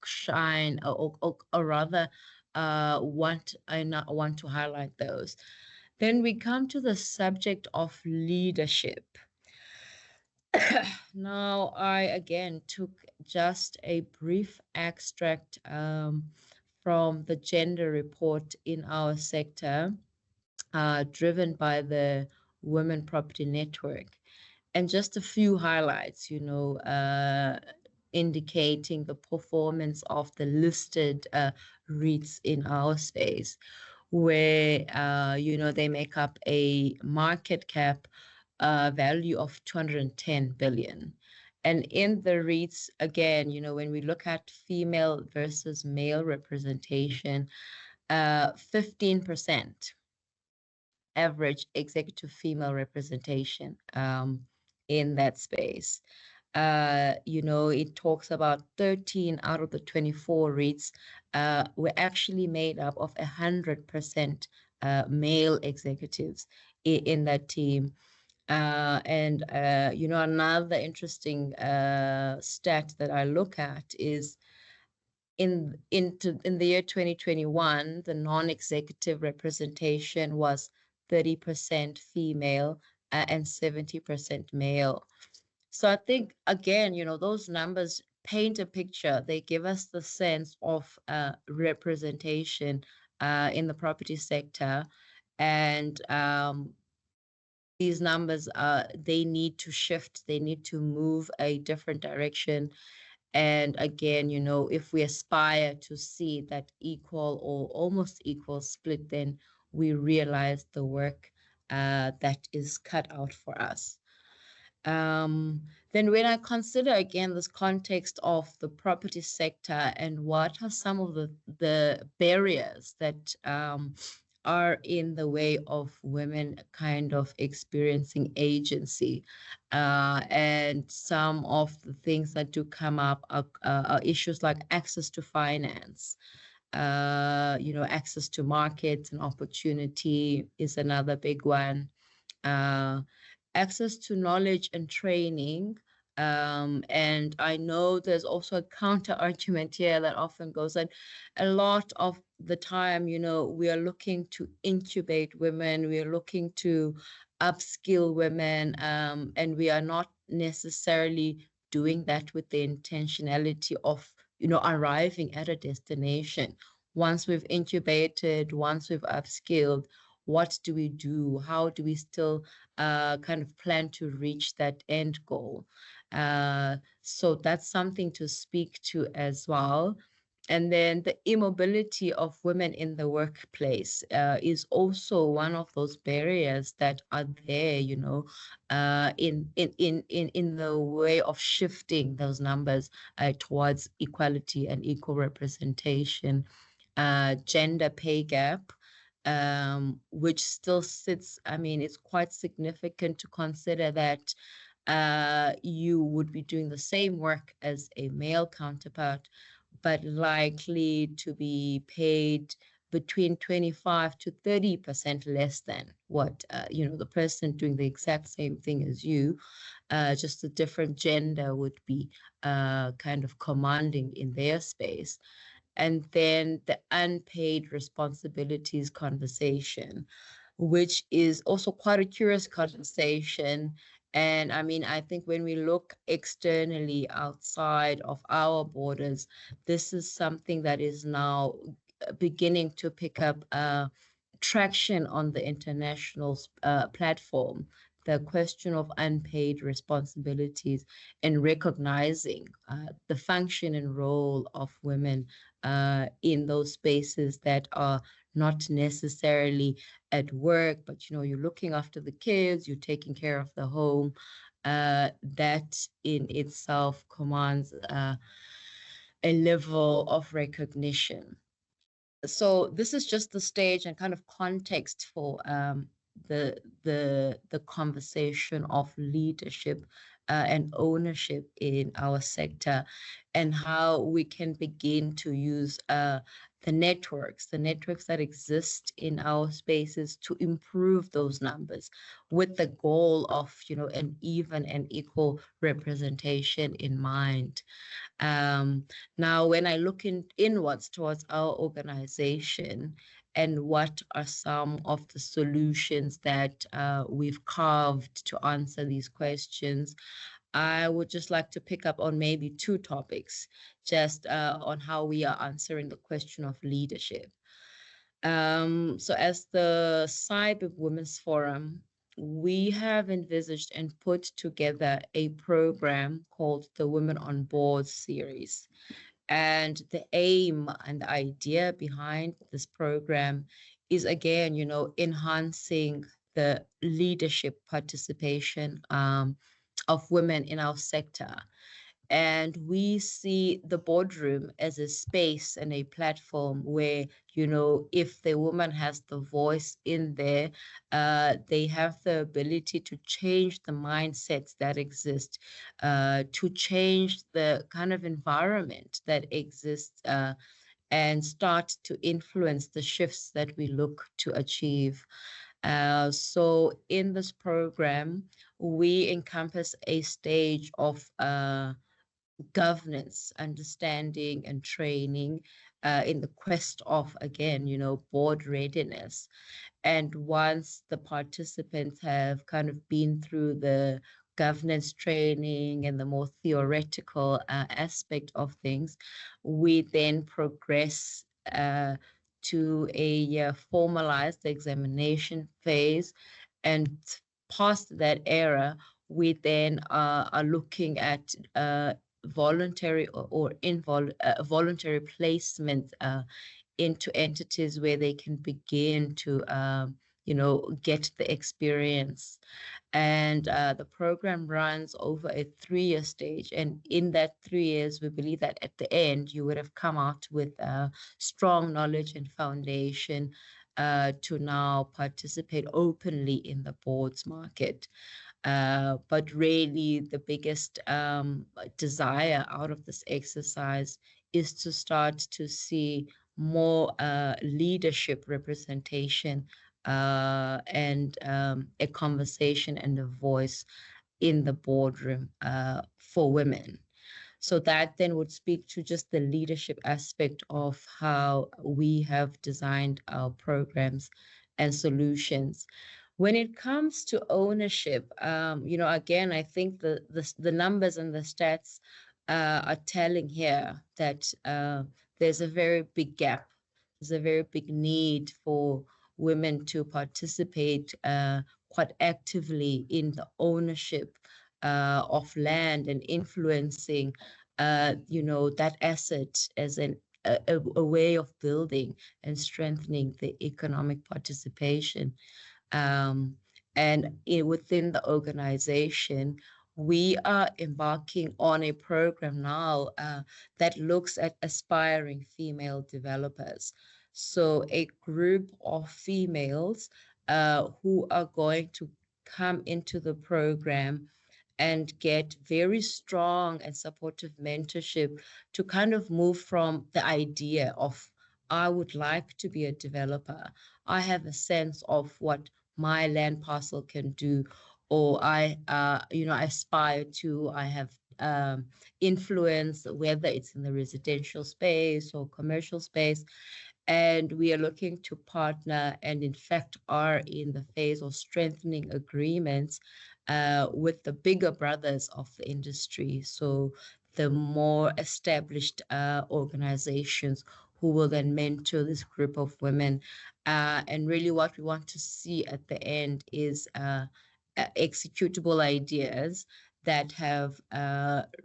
shine, or rather, I want to highlight those. Then we come to the subject of leadership. Now, I again took just a brief extract from the gender report in our sector, driven by the Women Property Network, and just a few highlights, you know, indicating the performance of the listed REITs in our space, where you know, they make up a market cap value of 210 billion. And in the REITs, again, you know, when we look at female versus male representation, 15% average executive female representation in that space. You know, it talks about 13 out of the 24 REITs were actually made up of 100% male executives in that team. And you know, another interesting stat that I look at is in the year 2021, the non-executive representation was 30% female and 70% male. So I think, again, you know, those numbers paint a picture. They give us the sense of representation in the property sector. And these numbers, they need to shift. They need to move a different direction. And again, you know, if we aspire to see that equal or almost equal split, then we realize the work that is cut out for us. Then when I consider again this context of the property sector and what are some of the barriers that are in the way of women kind of experiencing agency, and some of the things that do come up are issues like access to finance. You know, access to markets and opportunity is another big one. Access to knowledge and training. And I know there's also a counter argument here that often goes on. A lot of the time, you know, we are looking to incubate women, we are looking to upskill women, and we are not necessarily doing that with the intentionality of, you know, arriving at a destination. Once we've incubated, once we've upskilled, what do we do? How do we still kind of plan to reach that end goal? So that's something to speak to as well. And then the immobility of women in the workplace is also one of those barriers that are there, you know, in the way of shifting those numbers towards equality and equal representation. Gender pay gap, which still sits, I mean, it's quite significant to consider that you would be doing the same work as a male counterpart, but likely to be paid between 25 to 30% less than what the person doing the exact same thing as you, just a different gender would be kind of commanding in their space. And then the unpaid responsibilities conversation, which is also quite a curious conversation. And I mean, I think when we look externally outside of our borders, this is something that is now beginning to pick up traction on the international platform. The question of unpaid responsibilities and recognizing the function and role of women in those spaces that are not necessarily at work, but you're looking after the kids, you're taking care of the home. That in itself commands a level of recognition. So this is just the stage and kind of context for the conversation of leadership and ownership in our sector, and how we can begin to use the networks that exist in our spaces to improve those numbers, with the goal of an even and equal representation in mind. Now, when I look inwards towards our organization and what are some of the solutions that we've carved to answer these questions, I would just like to pick up on maybe two topics, just on how we are answering the question of leadership. So as the Cyber Women's Forum, we have envisaged and put together a program called the Women on Board series. And the aim and the idea behind this program is, again, enhancing the leadership participation of women in our sector. And we see the boardroom as a space and a platform where, if the woman has the voice in there, they have the ability to change the mindsets that exist, to change the kind of environment that exists, and start to influence the shifts that we look to achieve. So in this program, we encompass a stage of governance, understanding, and training in the quest of, again, board readiness. And once the participants have kind of been through the governance training and the more theoretical aspect of things, we then progress to a formalized examination phase. And past that era, we then are looking at voluntary or involuntary placement into entities where they can begin to get the experience. And the program runs over a 3-year stage. And in that 3 years, we believe that at the end, you would have come out with strong knowledge and foundation to now participate openly in the boards market. But really, the biggest desire out of this exercise is to start to see more leadership representation and a conversation and a voice in the boardroom for women. So that then would speak to just the leadership aspect of how we have designed our programs and solutions. When it comes to ownership, again, I think the numbers and the stats are telling here that there's a very big gap. There's a very big need for women to participate quite actively in the ownership of land and influencing, that asset as a way of building and strengthening the economic participation. And within the organization, we are embarking on a program now that looks at aspiring female developers. So a group of females who are going to come into the program and get very strong and supportive mentorship to kind of move from the idea of, I would like to be a developer. I have a sense of what my land parcel can do, or I aspire to, I have influence, whether it's in the residential space or commercial space. And we are looking to partner, and in fact are in the phase of strengthening agreements with the bigger brothers of the industry. So the more established organizations who will then mentor this group of women. And really what we want to see at the end is executable ideas that have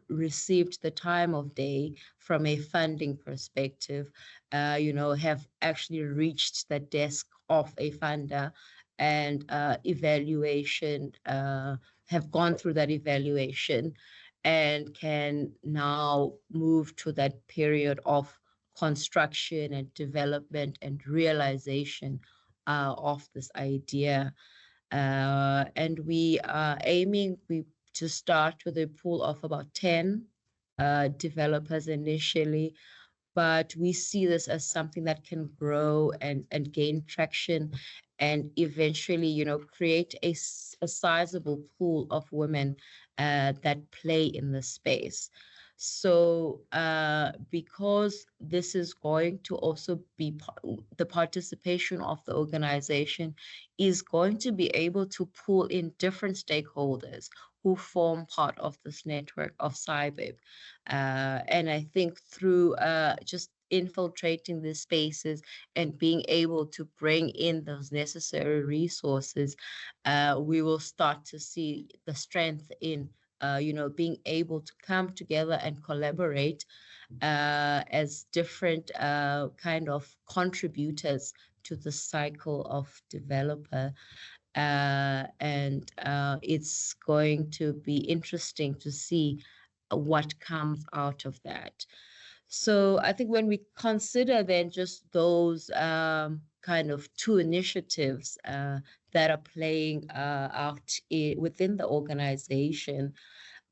received the time of day from a funding perspective, have actually reached the desk of a funder and evaluation, have gone through that evaluation and can now move to that period of construction and development and realization of this idea. And we are aiming to start with a pool of about 10 developers initially, but we see this as something that can grow and gain traction and eventually, create a sizable pool of women that play in the space. So because this is going to also be the participation of the organization is going to be able to pull in different stakeholders who form part of this network of SciBib. And I think through just infiltrating these spaces and being able to bring in those necessary resources, we will start to see the strength in being able to come together and collaborate as different kind of contributors to the cycle of developer. And it's going to be interesting to see what comes out of that. So I think when we consider then just those kind of two initiatives that are playing out within the organization,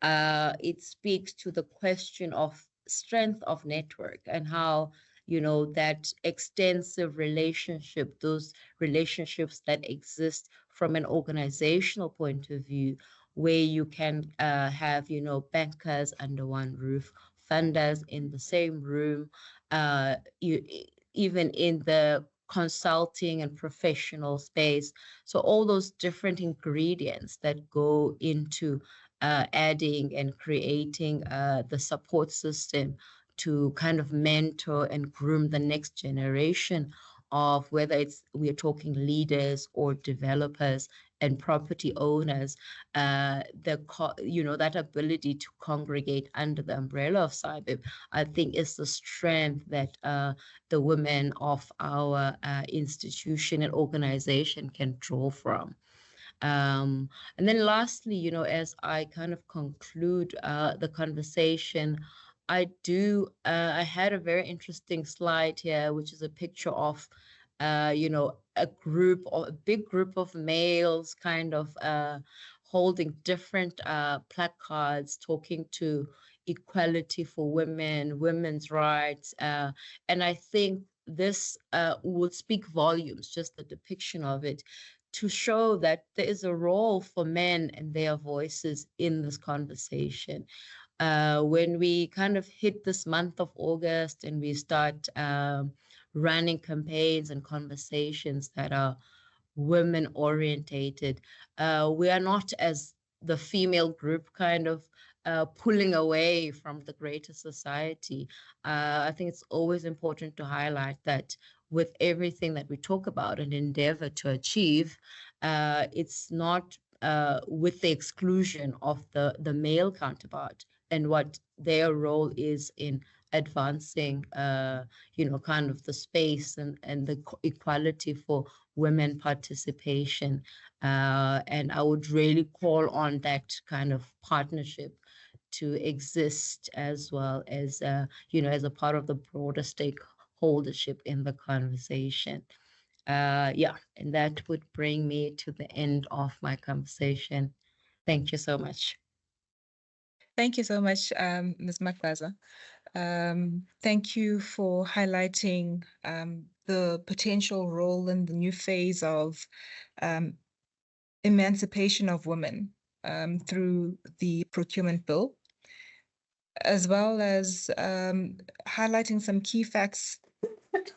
it speaks to the question of strength of network and how, that extensive relationship, those relationships that exist from an organizational point of view, where you can have, bankers under one roof, funders in the same room, even in the consulting and professional space. So all those different ingredients that go into adding and creating the support system to kind of mentor and groom the next generation of, whether we're talking leaders or developers and property owners, that ability to congregate under the umbrella of SciBib, I think is the strength that the women of our institution and organization can draw from. And then lastly, as I kind of conclude the conversation, I had a very interesting slide here, which is a picture of, a group or a big group of males kind of holding different placards, talking to equality for women, women's rights. And I think this would speak volumes, just the depiction of it, to show that there is a role for men and their voices in this conversation. When we kind of hit this month of August and we start running campaigns and conversations that are women orientated, we are not, as the female group, kind of pulling away from the greater society. I think it's always important to highlight that with everything that we talk about and endeavor to achieve, it's not with the exclusion of the male counterpart and what their role is in advancing, kind of the space and the equality for women participation. And I would really call on that kind of partnership to exist as well as, as a part of the broader stakeholdership in the conversation. And that would bring me to the end of my conversation. Thank you so much. Thank you so much, Ms. Makbaza. Thank you for highlighting the potential role in the new phase of emancipation of women through the procurement bill, as well as highlighting some key facts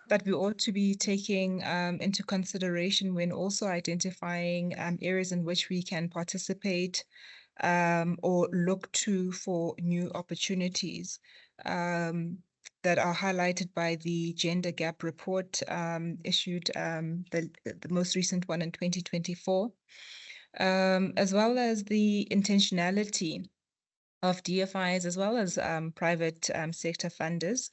that we ought to be taking into consideration when also identifying areas in which we can participate or look to for new opportunities that are highlighted by the Gender Gap Report issued, the most recent one in 2024, as well as the intentionality of DFIs as well as private sector funders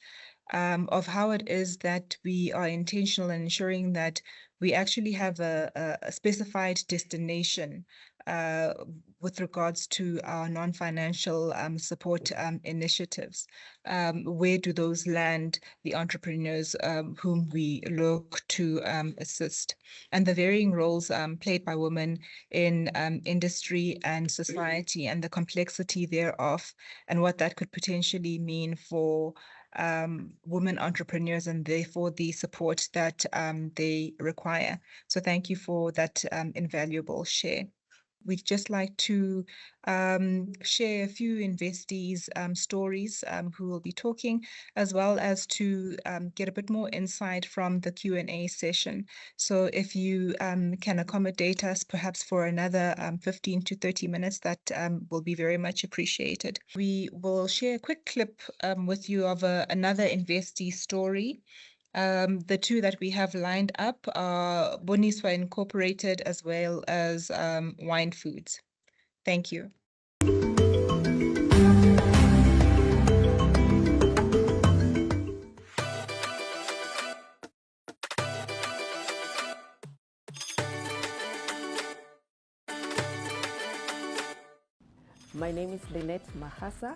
of how it is that we are intentional in ensuring that we actually have a specified destination with regards to our non-financial support initiatives. Where do those land the entrepreneurs whom we look to assist? And the varying roles played by women in industry and society, and the complexity thereof, and what that could potentially mean for women entrepreneurs and therefore the support that they require. So thank you for that invaluable share. We'd just like to share a few investees' stories who will be talking, as well as to get a bit more insight from the Q&A session. So if you can accommodate us perhaps for another 15 to 30 minutes, that will be very much appreciated. We will share a quick clip with you of another investee story. The two that we have lined up are Boniswa Incorporated as well as Wine Foods. Thank you. My name is Lynette Mahasa.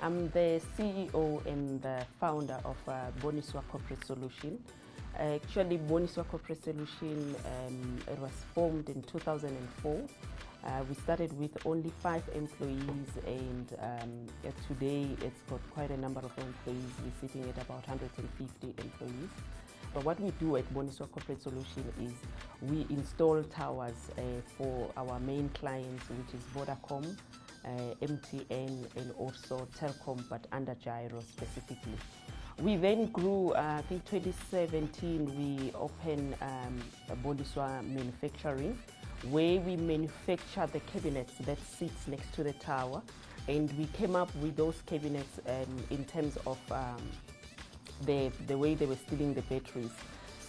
I'm the CEO and the founder of Boniswa Corporate Solution. Actually, Boniswa Corporate Solution it was formed in 2004. We started with only 5 employees, and today it's got quite a number of employees. We're sitting at about 150 employees. But what we do at Boniswa Corporate Solution is we install towers for our main clients, which is Vodacom, MTN, and also Telkom, but under Gyro specifically. We then grew, I think 2017, we opened Boniswa Manufacturing, where we manufacture the cabinets that sits next to the tower. And we came up with those cabinets in terms of the way they were stealing the batteries.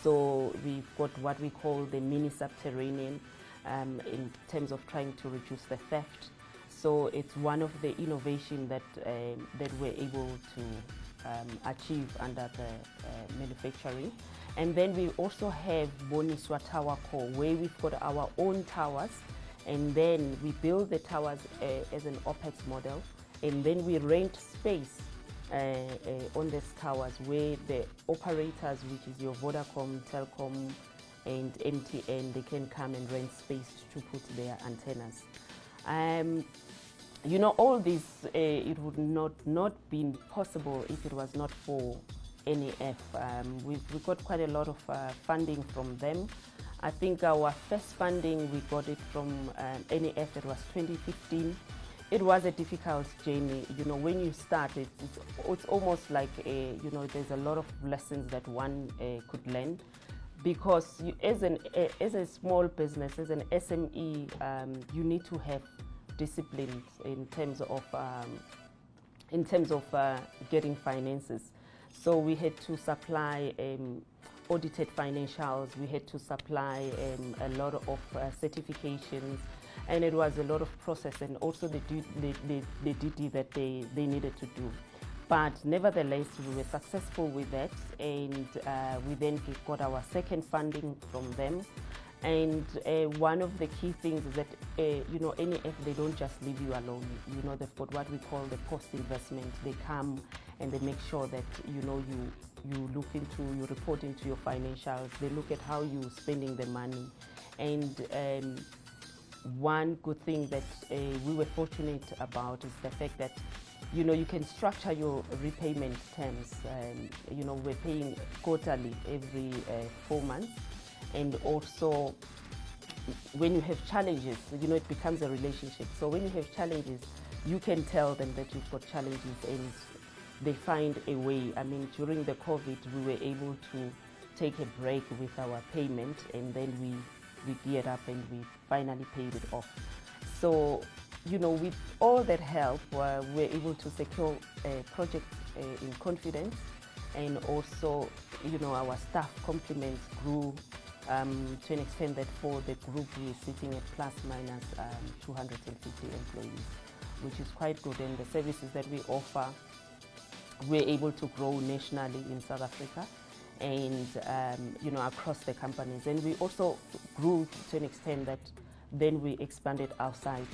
So we've got what we call the mini subterranean in terms of trying to reduce the theft. So it's one of the innovations that we're able to achieve under the manufacturing. And then we also have Boniswa Tower Core, where we've got our own towers, and then we build the towers as an OPEX model, and then we rent space on these towers where the operators, which is your Vodacom, Telkom, and MTN, they can come and rent space to put their antennas. You know, all this, it would not been possible if it was not for NEF. We've got quite a lot of funding from them. I think our first funding, we got it from NEF, it was 2015. It was a difficult journey. You know, when you start, it's almost like, you know, there's a lot of lessons that one could learn, because you, as a small business, as an SME, you need to have discipline in terms of getting finances. So we had to supply audited financials, we had to supply a lot of certifications, and it was a lot of process, and also the duty that they needed to do. But nevertheless, we were successful with that, and we then got our second funding from them. And one of the key things is that, you know, NEF, they don't just leave you alone. You know, they've got what we call the post-investment. They come and they make sure that, you know, you report into your financials. They look at how you're spending the money. And one good thing that we were fortunate about is the fact that, you know, you can structure your repayment terms. You know, we're paying quarterly every 4 months. And also, when you have challenges, you know, it becomes a relationship. So when you have challenges, you can tell them that you've got challenges and they find a way. I mean, during the COVID, we were able to take a break with our payment, and then we geared up and we finally paid it off. So, you know, with all that help, we're able to secure a project in confidence, and also, you know, our staff complement grew to an extent that for the group we're sitting at plus minus 250 employees, which is quite good. And the services that we offer, we're able to grow nationally in South Africa and you know, across the companies. And we also grew to an extent that then we expanded outside.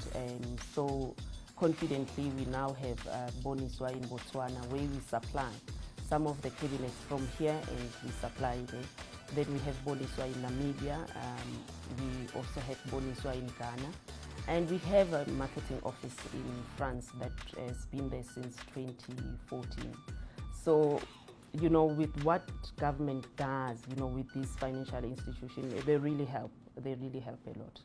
So confidently, we now have Boniswa in Botswana, where we supply some of the cabinets from here and we supply there. Then we have Boniswa in Namibia. We also have Boniswa in Ghana. And we have a marketing office in France that has been there since 2014. So, you know, with what government does, you know, with these financial institutions, they really help. They really help a lot.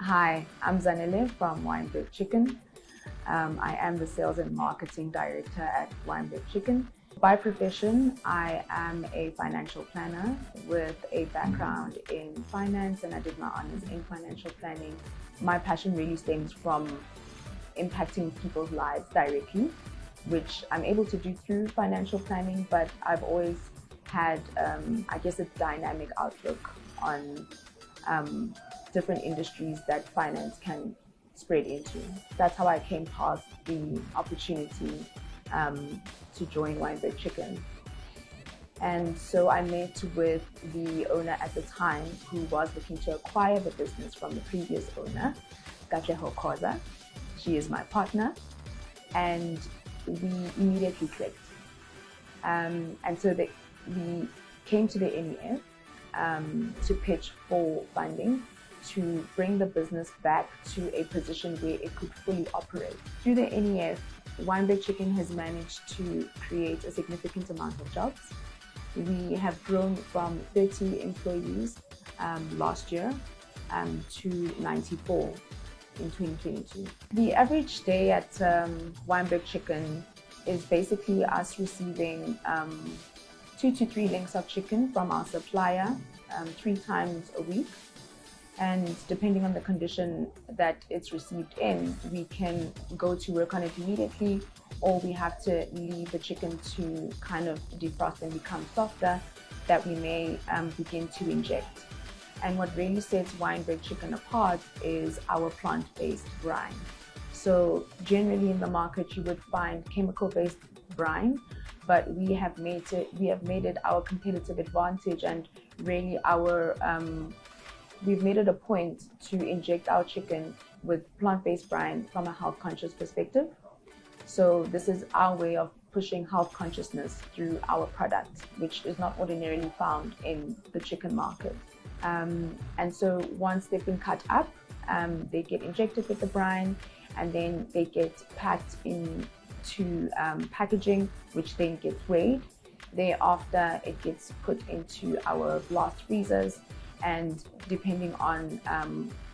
Hi, I'm Zanele from Wynberg Chicken. I am the Sales and Marketing Director at Wynberg Chicken. By profession, I am a financial planner with a background in finance, and I did my honors in financial planning. My passion really stems from impacting people's lives directly, which I'm able to do through financial planning, but I've always had, I guess, a dynamic outlook on different industries that finance can spread into. That's how I came past the opportunity to join Wynberg Chicken. And so I met with the owner at the time, who was looking to acquire the business from the previous owner, Katleho Khoza. She is my partner, and we immediately clicked. And so we came to the NEF to pitch for funding to bring the business back to a position where it could fully operate. Through the NEF, Wynberg Chicken has managed to create a significant amount of jobs. We have grown from 30 employees last year to 94 in 2022. The average day at Wynberg Chicken is basically us receiving 2 to 3 links of chicken from our supplier 3 times a week. And depending on the condition that it's received in, we can go to work on it immediately, or we have to leave the chicken to kind of defrost and become softer, that we may begin to inject. And what really sets Wynberg Chicken apart is our plant-based brine. So generally in the market, you would find chemical-based brine, but we have made it our competitive advantage, and really we've made it a point to inject our chicken with plant-based brine from a health conscious perspective. So this is our way of pushing health consciousness through our product, which is not ordinarily found in the chicken market. And so once they've been cut up, they get injected with the brine, and then they get packed into packaging, which then gets weighed. Thereafter, it gets put into our blast freezers, and depending on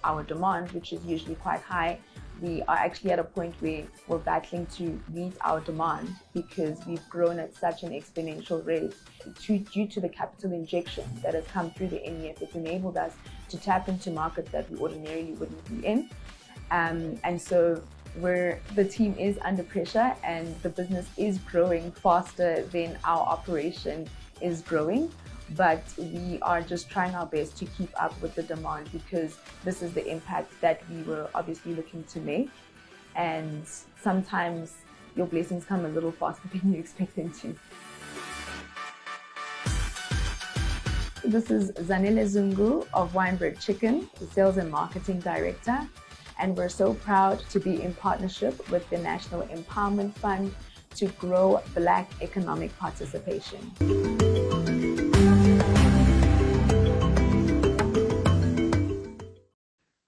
our demand, which is usually quite high, we are actually at a point where we're battling to meet our demand, because we've grown at such an exponential rate due to the capital injection that has come through the NEF. It's enabled us to tap into markets that we ordinarily wouldn't be in. And so the team is under pressure, and the business is growing faster than our operation is growing. But we are just trying our best to keep up with the demand, because this is the impact that we were obviously looking to make. And sometimes your blessings come a little faster than you expect them to. This is Zanele Zungu of Winebread Chicken, the Sales and Marketing Director, and we're so proud to be in partnership with the National Empowerment Fund to grow Black economic participation.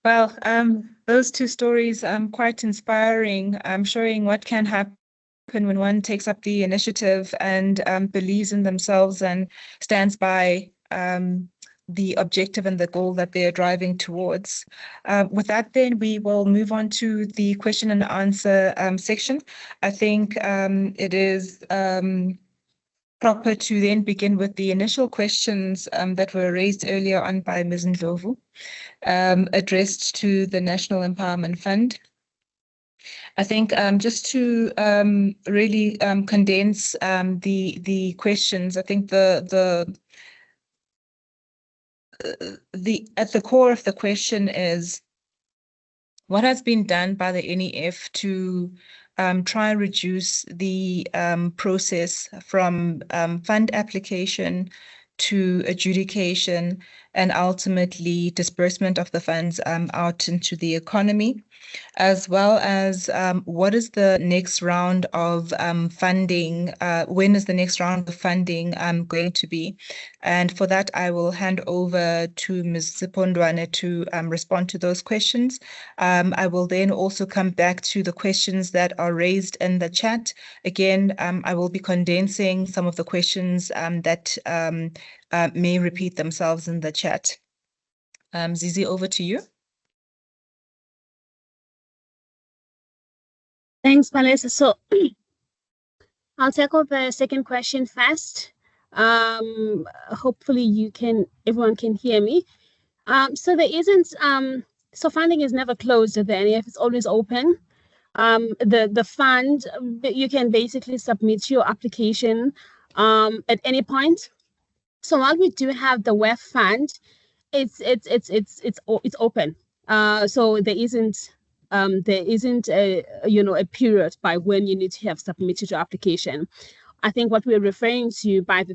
Well, those two stories quite inspiring, showing what can happen when one takes up the initiative and believes in themselves and stands by the objective and the goal that they're driving towards. With that, then we will move on to the question and answer section. I think it is proper to then begin with the initial questions that were raised earlier on by Ms. Ndlovu, addressed to the National Empowerment Fund. I think just to really condense the questions, I think at the core of the question is what has been done by the NEF to try and reduce the process from fund application to adjudication and ultimately disbursement of the funds out into the economy, as well as what is the next round of funding, when is the next round of funding going to be? And for that, I will hand over to Ms. Sipondwane to respond to those questions. I will then also come back to the questions that are raised in the chat. Again, I will be condensing some of the questions that may repeat themselves in the chat. Zizi, over to you. Thanks, Palesa. So I'll tackle the second question first. Hopefully everyone can hear me. So there isn't, so funding is never closed at the NEF, it's always open. The fund, you can basically submit your application at any point. So while we do have the WEF fund, it's open. So there isn't a period by when you need to have submitted your application. I think what we're referring to by the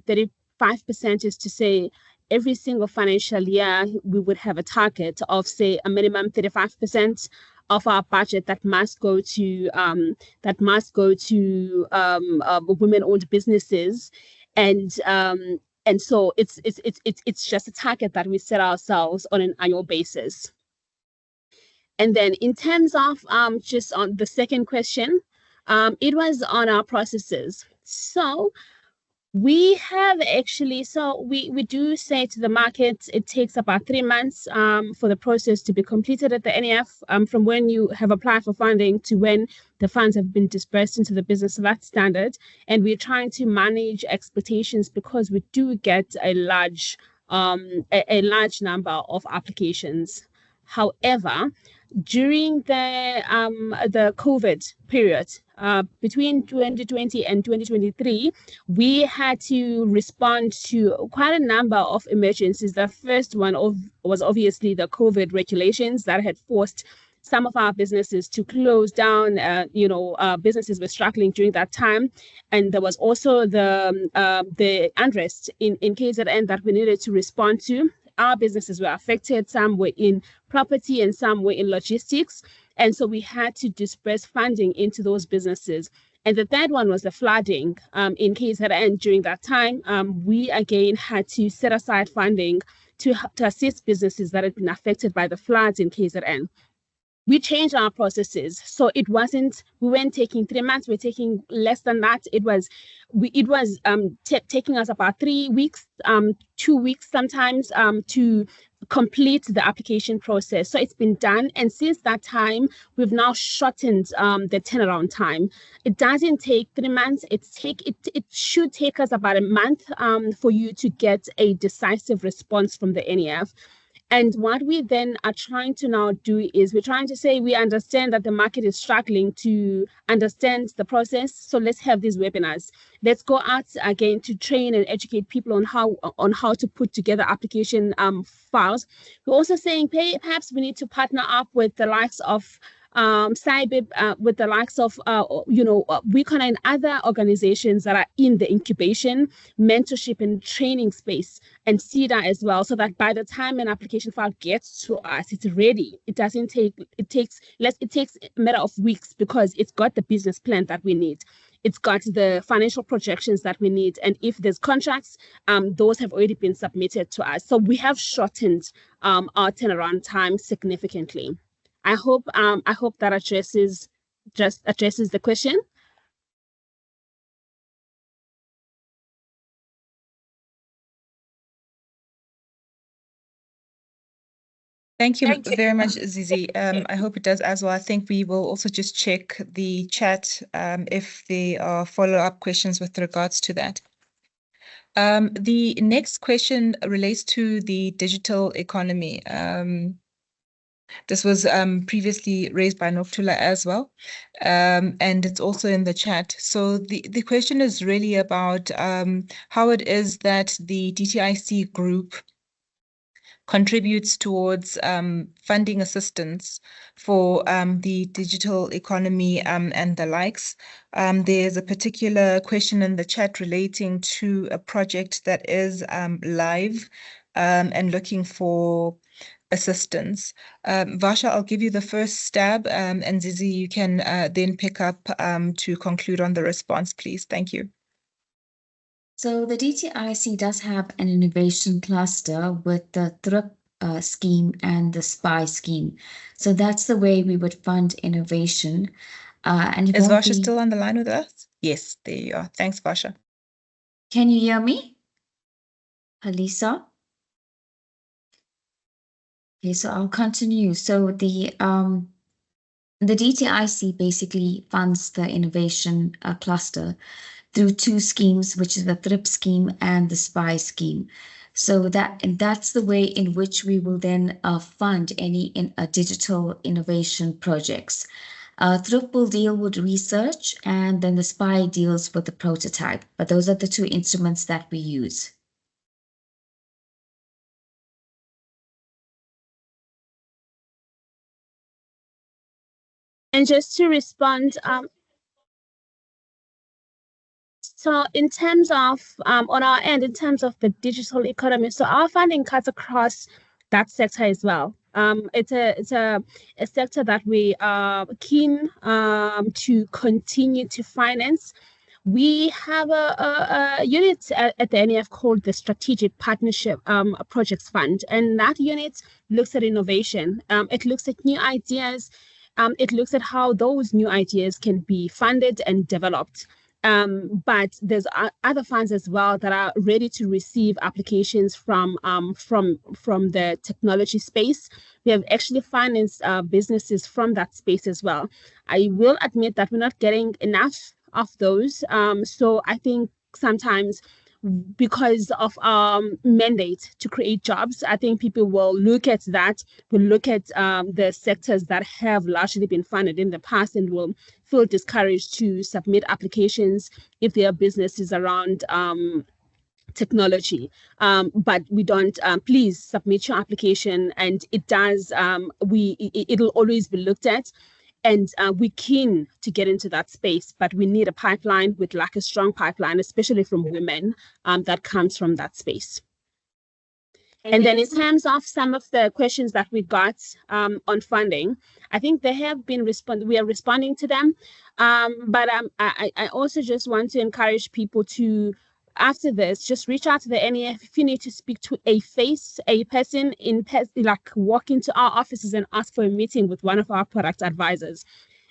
35% is to say every single financial year we would have a target of, say, a minimum 35% of our budget that must go to women-owned businesses, and so it's just a target that we set ourselves on an annual basis. And then in terms of just on the second question, it was on our processes. So we have actually, we do say to the market, it takes about 3 months for the process to be completed at the NEF, from when you have applied for funding to when the funds have been dispersed into the business. So that's standard. And we're trying to manage expectations because we do get a large number of applications. However, during the COVID period, between 2020 and 2023, we had to respond to quite a number of emergencies. The first one was obviously the COVID regulations that had forced some of our businesses to close down. Businesses were struggling during that time, and there was also the unrest in KZN that we needed to respond to. Our businesses were affected. Some were in property and some were in logistics. And so we had to disperse funding into those businesses. And the third one was the flooding in KZN. During that time, we again had to set aside funding to assist businesses that had been affected by the floods in KZN. We changed our processes. So we weren't taking 3 months, we're taking less than that. It was taking us about 3 weeks, 2 weeks sometimes, to complete the application process. So it's been done. And since that time, we've now shortened the turnaround time. It doesn't take 3 months. It should take us about a month for you to get a decisive response from the NEF. And what we then are trying to now do is we're trying to say we understand that the market is struggling to understand the process. So let's have these webinars. Let's go out again to train and educate people on how to put together application files. We're also saying perhaps we need to partner up with the likes of SciBib, with the likes of, WeConnect and other organizations that are in the incubation, mentorship and training space, and CEDA as well, so that by the time an application file gets to us, it's ready. It takes a matter of weeks because it's got the business plan that we need. It's got the financial projections that we need. And if there's contracts, those have already been submitted to us. So we have shortened our turnaround time significantly. I hope that addresses the question. Thank you very much, Zizi. I hope it does as well. I think we will also just check the chat if there are follow-up questions with regards to that. The next question relates to the digital economy. This was previously raised by Noftula as well, and it's also in the chat. So the question is really about how it is that the DTIC group contributes towards funding assistance for the digital economy and the likes. There's a particular question in the chat relating to a project that is live and looking for assistance. Varsha, I'll give you the first stab, and Zizi, you can then pick up to conclude on the response, please. Thank you. So the DTIC does have an innovation cluster with the THRIP scheme and the SPY scheme. So that's the way we would fund innovation. And is Varsha still on the line with us? Yes, there you are. Thanks, Varsha. Can you hear me? Halisa? Okay, so I'll continue. So the DTIC basically funds the innovation cluster through two schemes, which is the THRIP scheme and the SPY scheme. So that's the way in which we will then fund any digital innovation projects. THRIP will deal with research, and then the SPY deals with the prototype. But those are the two instruments that we use. And just to respond, so in terms of, on our end, in terms of the digital economy, so our funding cuts across that sector as well. It's a sector that we are keen to continue to finance. We have a unit at the NEF called the Strategic Partnership Projects Fund, and that unit looks at innovation. It looks at new ideas. It looks at how those new ideas can be funded and developed. But there's other funds as well that are ready to receive applications from the technology space. We have actually financed businesses from that space as well. I will admit that we're not getting enough of those. So I think sometimes, because of our mandate to create jobs, I think people will look at that, will look at the sectors that have largely been funded in the past, and will feel discouraged to submit applications if their business is around technology. But we don't, please submit your application, and it does, it'll always be looked at. And we're keen to get into that space, but we need a pipeline. We'd like a strong pipeline, especially from women, that comes from that space. And then in terms of some of the questions that we got on funding, I think they have been we are responding to them. But I also just want to encourage people to, after this, just reach out to the NEF if you need to speak to a person like walk into our offices and ask for a meeting with one of our product advisors.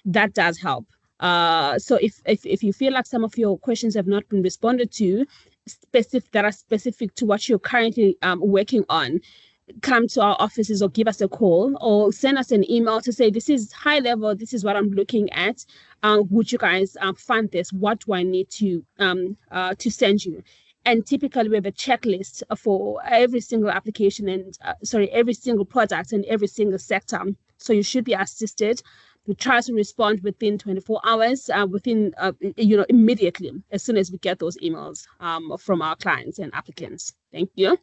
That does help. So if you feel like some of your questions have not been responded to, that are specific to what you're currently working on, come to our offices or give us a call or send us an email to say, this is high level, this is what I'm looking at. Would you guys fund this? What do I need to send you? And typically we have a checklist for every single application and every single product and every single sector. So you should be assisted. We try to respond within 24 hours, immediately, as soon as we get those emails from our clients and applicants. Thank you.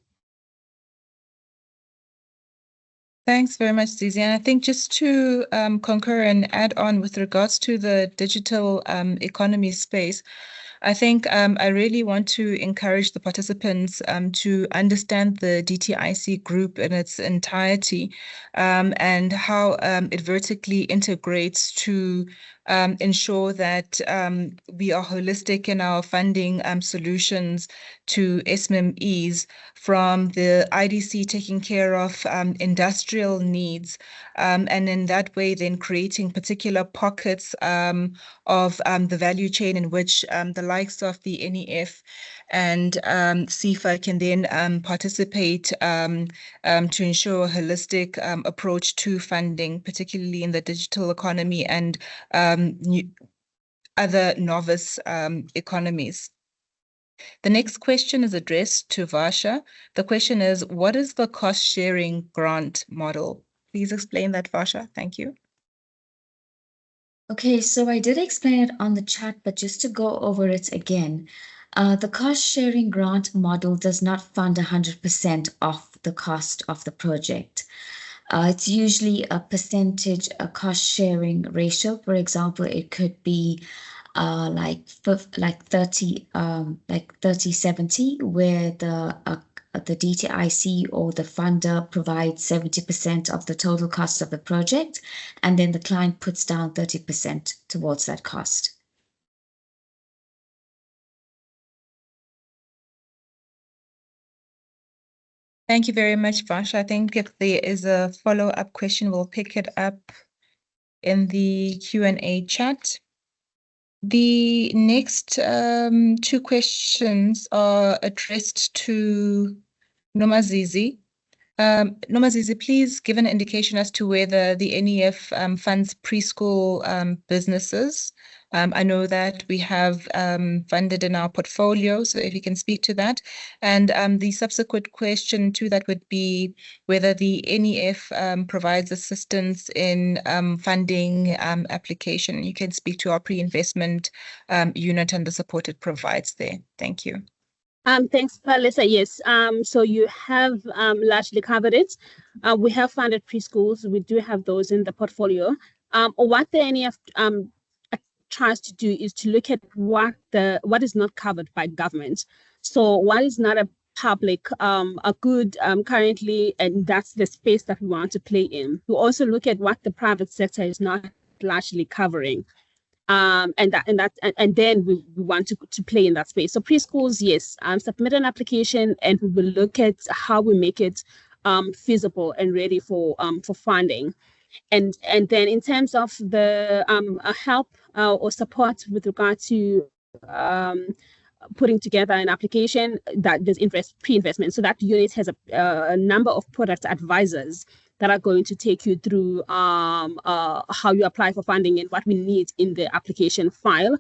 Thanks very much, Zizi. And I think just to concur and add on with regards to the digital economy space, I think I really want to encourage the participants to understand the DTIC group in its entirety and how it vertically integrates to ensure that we are holistic in our funding solutions to SMEs, from the IDC taking care of industrial needs, and in that way then creating particular pockets of the value chain in which the likes of the NEF and CIFA can then participate to ensure a holistic approach to funding, particularly in the digital economy and other novice economies. The next question is addressed to Varsha. The question is, what is the cost-sharing grant model? Please explain that, Varsha. Thank you. Okay, so I did explain it on the chat, but just to go over it again, the cost-sharing grant model does not fund 100% of the cost of the project. It's usually a percentage, a cost-sharing ratio. For example, it could be like 30-70, where the DTIC or the funder provides 70% of the total cost of the project, and then the client puts down 30% towards that cost. Thank you very much, Varsha. I think if there is a follow-up question, we'll pick it up in the Q&A chat. The next two questions are addressed to Nomazizi. Nomazizi, please give an indication as to whether the NEF funds preschool businesses. I know that we have funded in our portfolio, so if you can speak to that. And the subsequent question to that would be whether the NEF provides assistance in funding application. You can speak to our pre-investment unit and the support it provides there. Thank you. Thanks, Palisa. Yes, so you have largely covered it. We have funded preschools. We do have those in the portfolio. What the NEF tries to do is to look at what is not covered by government. So what is not a public a good currently, and that's the space that we want to play in. We also look at what the private sector is not largely covering. And then we want to play in that space. So preschools, yes, submit an application, and we will look at how we make it feasible and ready for funding. And then in terms of the help or support with regard to putting together an application, that there's pre-investment. So that unit has a number of product advisors that are going to take you through how you apply for funding and what we need in the application file.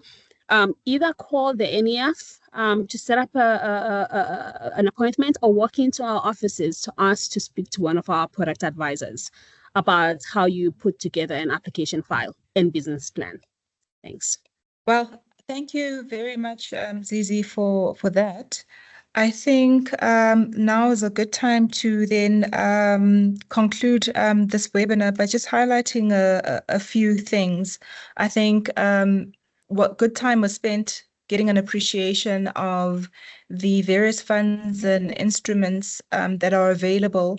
Either call the NEF to set up an appointment, or walk into our offices to ask to speak to one of our product advisors about how you put together an application file and business plan. Thanks. Well, thank you very much, Zizi, for that. I think now is a good time to then conclude this webinar by just highlighting a few things. I think what good time was spent getting an appreciation of the various funds and instruments that are available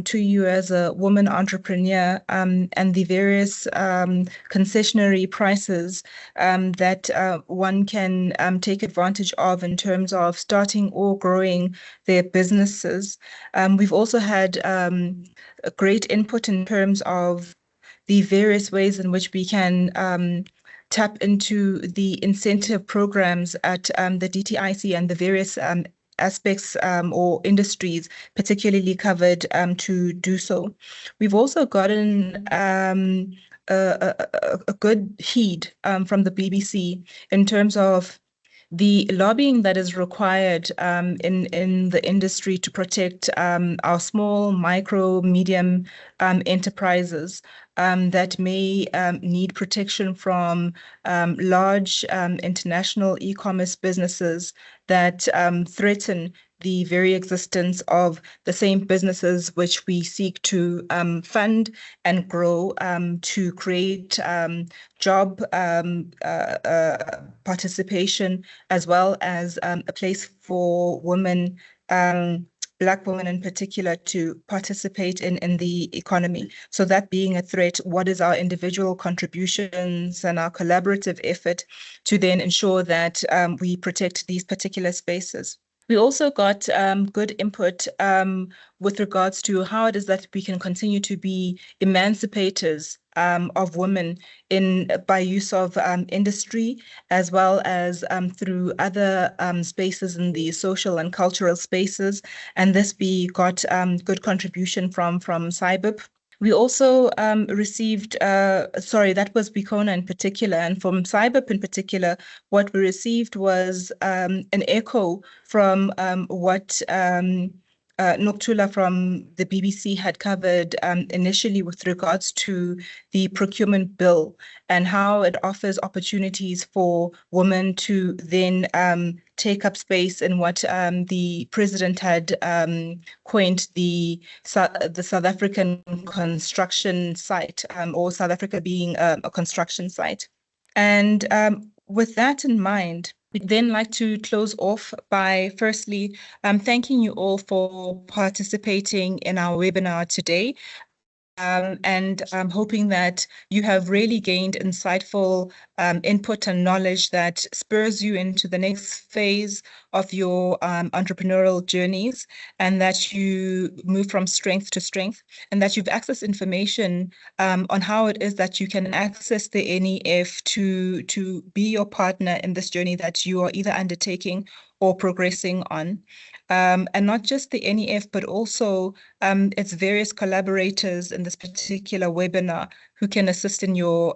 to you as a woman entrepreneur, and the various concessionary prices that one can take advantage of in terms of starting or growing their businesses. We've also had a great input in terms of the various ways in which we can tap into the incentive programs at the DTIC and the various aspects or industries particularly covered to do so. We've also gotten a good heed from the BBC in terms of the lobbying that is required in the industry to protect our small, micro, medium enterprises that may need protection from large international e-commerce businesses that threaten the very existence of the same businesses which we seek to fund and grow to create job participation, as well as a place for women, Black women in particular, to participate in the economy. So that being a threat, what is our individual contributions and our collaborative effort to then ensure that we protect these particular spaces? We also got good input with regards to how it is that we can continue to be emancipators of women by use of industry, as well as through other spaces in the social and cultural spaces. And this we got good contribution from SIBIP. We also received, that was Bikona in particular, and from SIBIP in particular, what we received was an echo from what Noktula from the BBC had covered initially with regards to the procurement bill and how it offers opportunities for women to then take up space in what the president had coined the South African construction site, or South Africa being a construction site. And with that in mind, we'd then like to close off by firstly thanking you all for participating in our webinar today. And I'm hoping that you have really gained insightful input and knowledge that spurs you into the next phase of your entrepreneurial journeys, and that you move from strength to strength, and that you've accessed information on how it is that you can access the NEF to be your partner in this journey that you are either undertaking or progressing on. And not just the NEF, but also its various collaborators in this particular webinar who can assist in your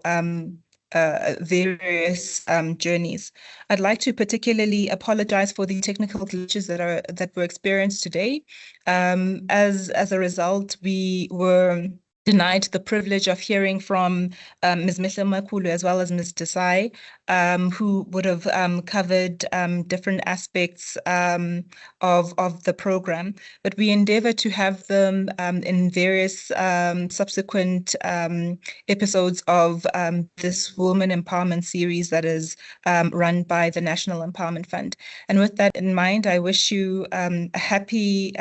various journeys. I'd like to particularly apologize for the technical glitches that were experienced today. As a result, we were denied the privilege of hearing from Ms. Makulu as well as Ms. Desai, who would have covered different aspects of the program. But we endeavor to have them in various subsequent episodes of this Women Empowerment series that is run by the National Empowerment Fund. And with that in mind, I wish you a happy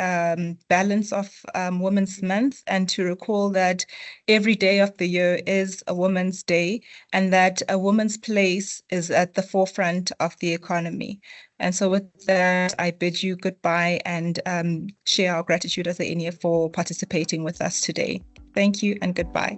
balance of Women's Month, and to recall that every day of the year is a Women's Day, and that a woman's place is at the forefront of the economy. And so with that, I bid you goodbye and share our gratitude as the NEF for participating with us today. Thank you and goodbye.